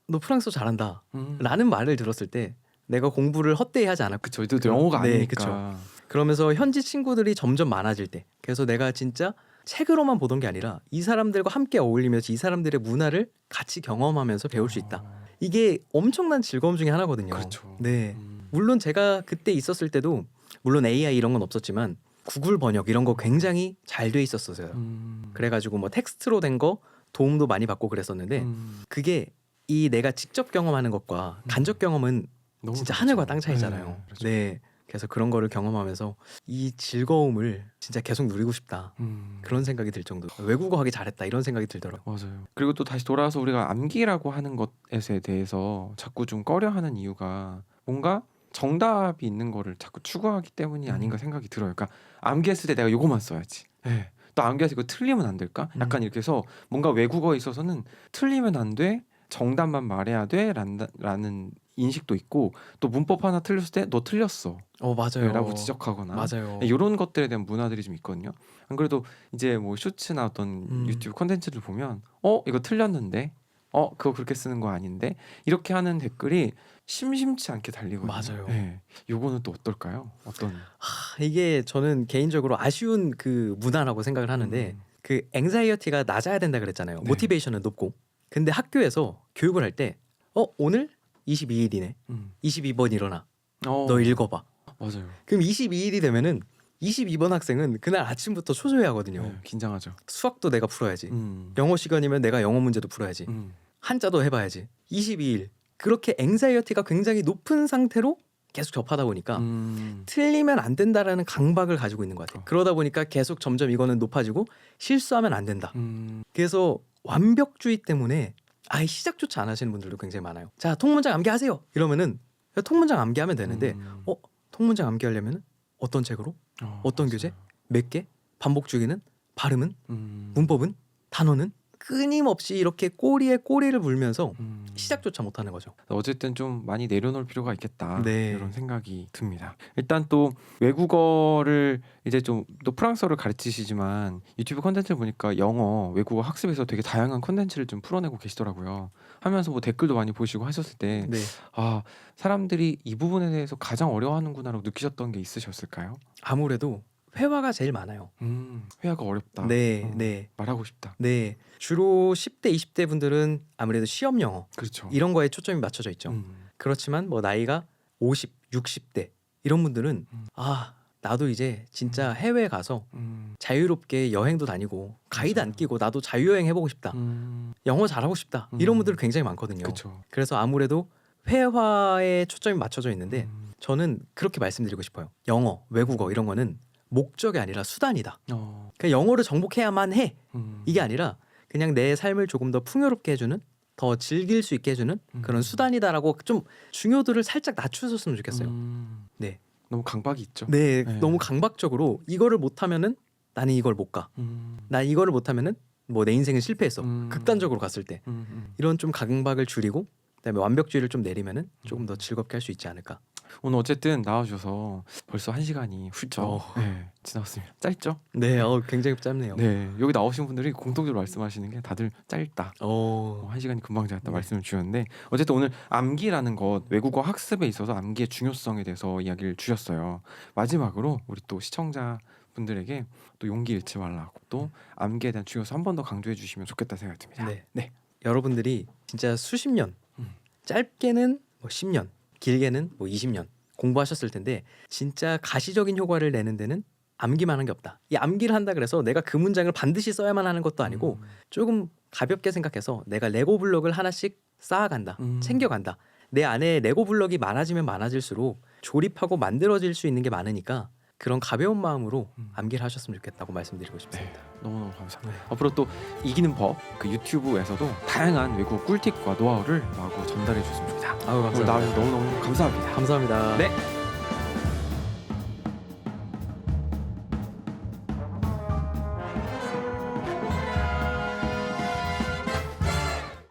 너 프랑스어 잘한다 음. 라는 말을 들었을 때 내가 공부를 헛되이 하지 않았고 그쵸. 또 영어가 네, 아니니까. 그러면서 현지 친구들이 점점 많아질 때 그래서 내가 진짜 책으로만 보던 게 아니라 이 사람들과 함께 어울리면서 이 사람들의 문화를 같이 경험하면서 배울 수 있다. 이게 엄청난 즐거움 중에 하나거든요. 그렇죠. 네. 물론 제가 그때 있었을 때도 물론 AI 이런 건 없었지만 구글 번역 이런 거 굉장히 잘 돼 있었어요. 그래가지고 뭐 텍스트로 된 거 도움도 많이 받고 그랬었는데 그게 이 내가 직접 경험하는 것과 간접 경험은 너무 진짜 좋죠. 하늘과 땅 차이잖아요. 네, 그렇죠. 네. 그래서 그런 거를 경험하면서 이 즐거움을 진짜 계속 누리고 싶다. 그런 생각이 들 정도. 외국어 하기 잘했다 이런 생각이 들더라고요. 맞아요. 그리고 또 다시 돌아와서 우리가 암기라고 하는 것에 대해서 자꾸 좀 꺼려하는 이유가 뭔가 정답이 있는 거를 자꾸 추구하기 때문이 아닌가 생각이 들어요. 그러니까 암기했을 때 내가 이거만 써야지. 네. 또 암기해서 이거 틀리면 안 될까? 약간 이렇게 해서 뭔가 외국어에 있어서는 틀리면 안 돼. 정답만 말해야 돼. 라는 인식도 있고 또 문법 하나 틀렸을 때 너 틀렸어. 맞아요. 라고 지적하거나 맞아요. 이런 것들에 대한 문화들이 좀 있거든요. 안 그래도 이제 뭐 쇼츠나 어떤 음. 유튜브 콘텐츠를 보면 이거 틀렸는데 그거 그렇게 쓰는 거 아닌데 이렇게 하는 댓글이 심심치 않게 달리거든요. 맞아요. 네. 요거는 또 어떨까요? 어떤 이게 저는 개인적으로 아쉬운 그 문화라고 생각을 하는데 그 앵자이어티가 낮아야 된다 그랬잖아요. 네. 모티베이션은 높고. 근데 학교에서 교육을 할 때 오늘 22일이네. 22번 일어나. 너 읽어봐. 맞아요. 그럼 22일이 되면은 22번 학생은 그날 아침부터 초조해하거든요. 네, 긴장하죠. 수학도 내가 풀어야지. 영어 시간이면 내가 영어 문제도 풀어야지. 한자도 해봐야지. 22일. 그렇게 앵자이어티가 굉장히 높은 상태로 계속 접하다 보니까 틀리면 안 된다라는 강박을 가지고 있는 것 같아요. 그러다 보니까 계속 점점 이거는 높아지고 실수하면 안 된다. 그래서 완벽주의 때문에 아예 시작조차 안 하시는 분들도 굉장히 많아요. 자, 통문장 암기하세요. 이러면은 통문장 암기하면 되는데 통문장 암기하려면 어떤 책으로? 어떤 맞아요. 교재? 몇 개? 반복 주기는? 발음은? 문법은? 단어는? 끊임없이 이렇게 꼬리에 꼬리를 물면서 시작조차 못하는 거죠. 어쨌든 좀 많이 내려놓을 필요가 있겠다. 네. 이런 생각이 듭니다. 일단 또 외국어를 이제 좀 또 프랑스어를 가르치시지만 유튜브 콘텐츠를 보니까 영어, 외국어 학습에서 되게 다양한 콘텐츠를 좀 풀어내고 계시더라고요. 하면서 뭐 댓글도 많이 보시고 하셨을 때 네. 사람들이 이 부분에 대해서 가장 어려워하는구나라고 느끼셨던 게 있으셨을까요? 아무래도 회화가 제일 많아요. 회화가 어렵다. 네, 네, 말하고 싶다. 네. 주로 10대, 20대 분들은 아무래도 시험 영어 그렇죠. 이런 거에 초점이 맞춰져 있죠. 그렇지만 뭐 나이가 50, 60대 이런 분들은 나도 이제 진짜 해외에 가서 자유롭게 여행도 다니고 가이드 안 끼고 나도 자유여행 해보고 싶다. 영어 잘하고 싶다. 이런 분들 굉장히 많거든요. 그렇죠. 그래서 아무래도 회화에 초점이 맞춰져 있는데 저는 그렇게 말씀드리고 싶어요. 영어, 외국어 이런 거는 목적이 아니라 수단이다. 그냥 영어를 정복해야만 해. 이게 아니라 그냥 내 삶을 조금 더 풍요롭게 해주는 더 즐길 수 있게 해주는 그런 수단이다라고 좀 중요도를 살짝 낮추셨으면 좋겠어요. 네. 너무 강박이 있죠. 네, 네. 너무 강박적으로 이거를 못하면은 나는 이걸 못 가. 나 이거를 못하면은 뭐 내 인생은 실패했어. 극단적으로 갔을 때 이런 좀 강박을 줄이고 그다음에 완벽주의를 좀 내리면은 조금 더 즐겁게 할 수 있지 않을까. 오늘 어쨌든 나와주셔서 벌써 1시간이 훌쩍 지났습니다. 짧죠? 네, 굉장히 짧네요. 네, 여기 나오신 분들이 공통적으로 말씀하시는 게 다들 짧다. 1시간이 금방 지났다 네. 말씀을 주셨는데 어쨌든 오늘 암기라는 것, 외국어 학습에 있어서 암기의 중요성에 대해서 이야기를 주셨어요. 마지막으로 우리 또 시청자 분들에게 또 용기 잃지 말라고 또 암기에 대한 중요성 한 번 더 강조해 주시면 좋겠다 생각이 듭니다. 네. 여러분들이 진짜 수십 년, 짧게는 뭐 10년, 길게는 뭐 20년 공부하셨을 텐데 진짜 가시적인 효과를 내는 데는 암기만 한 게 없다. 이 암기를 한다 그래서 내가 그 문장을 반드시 써야만 하는 것도 아니고 조금 가볍게 생각해서 내가 레고 블록을 하나씩 쌓아간다. 챙겨간다. 내 안에 레고 블록이 많아지면 많아질수록 조립하고 만들어질 수 있는 게 많으니까 그런 가벼운 마음으로 암기를 하셨으면 좋겠다고 말씀드리고 싶습니다. 너무너무 감사합니다. 앞으로 또 이기는 법 그 유튜브에서도 다양한 외국어 꿀팁과 노하우를 마구 전달해 주셨으면 좋겠습니다. 아유, 오늘 감사합니다. 나와주셔서 너무너무 감사합니다. 감사합니다. 네.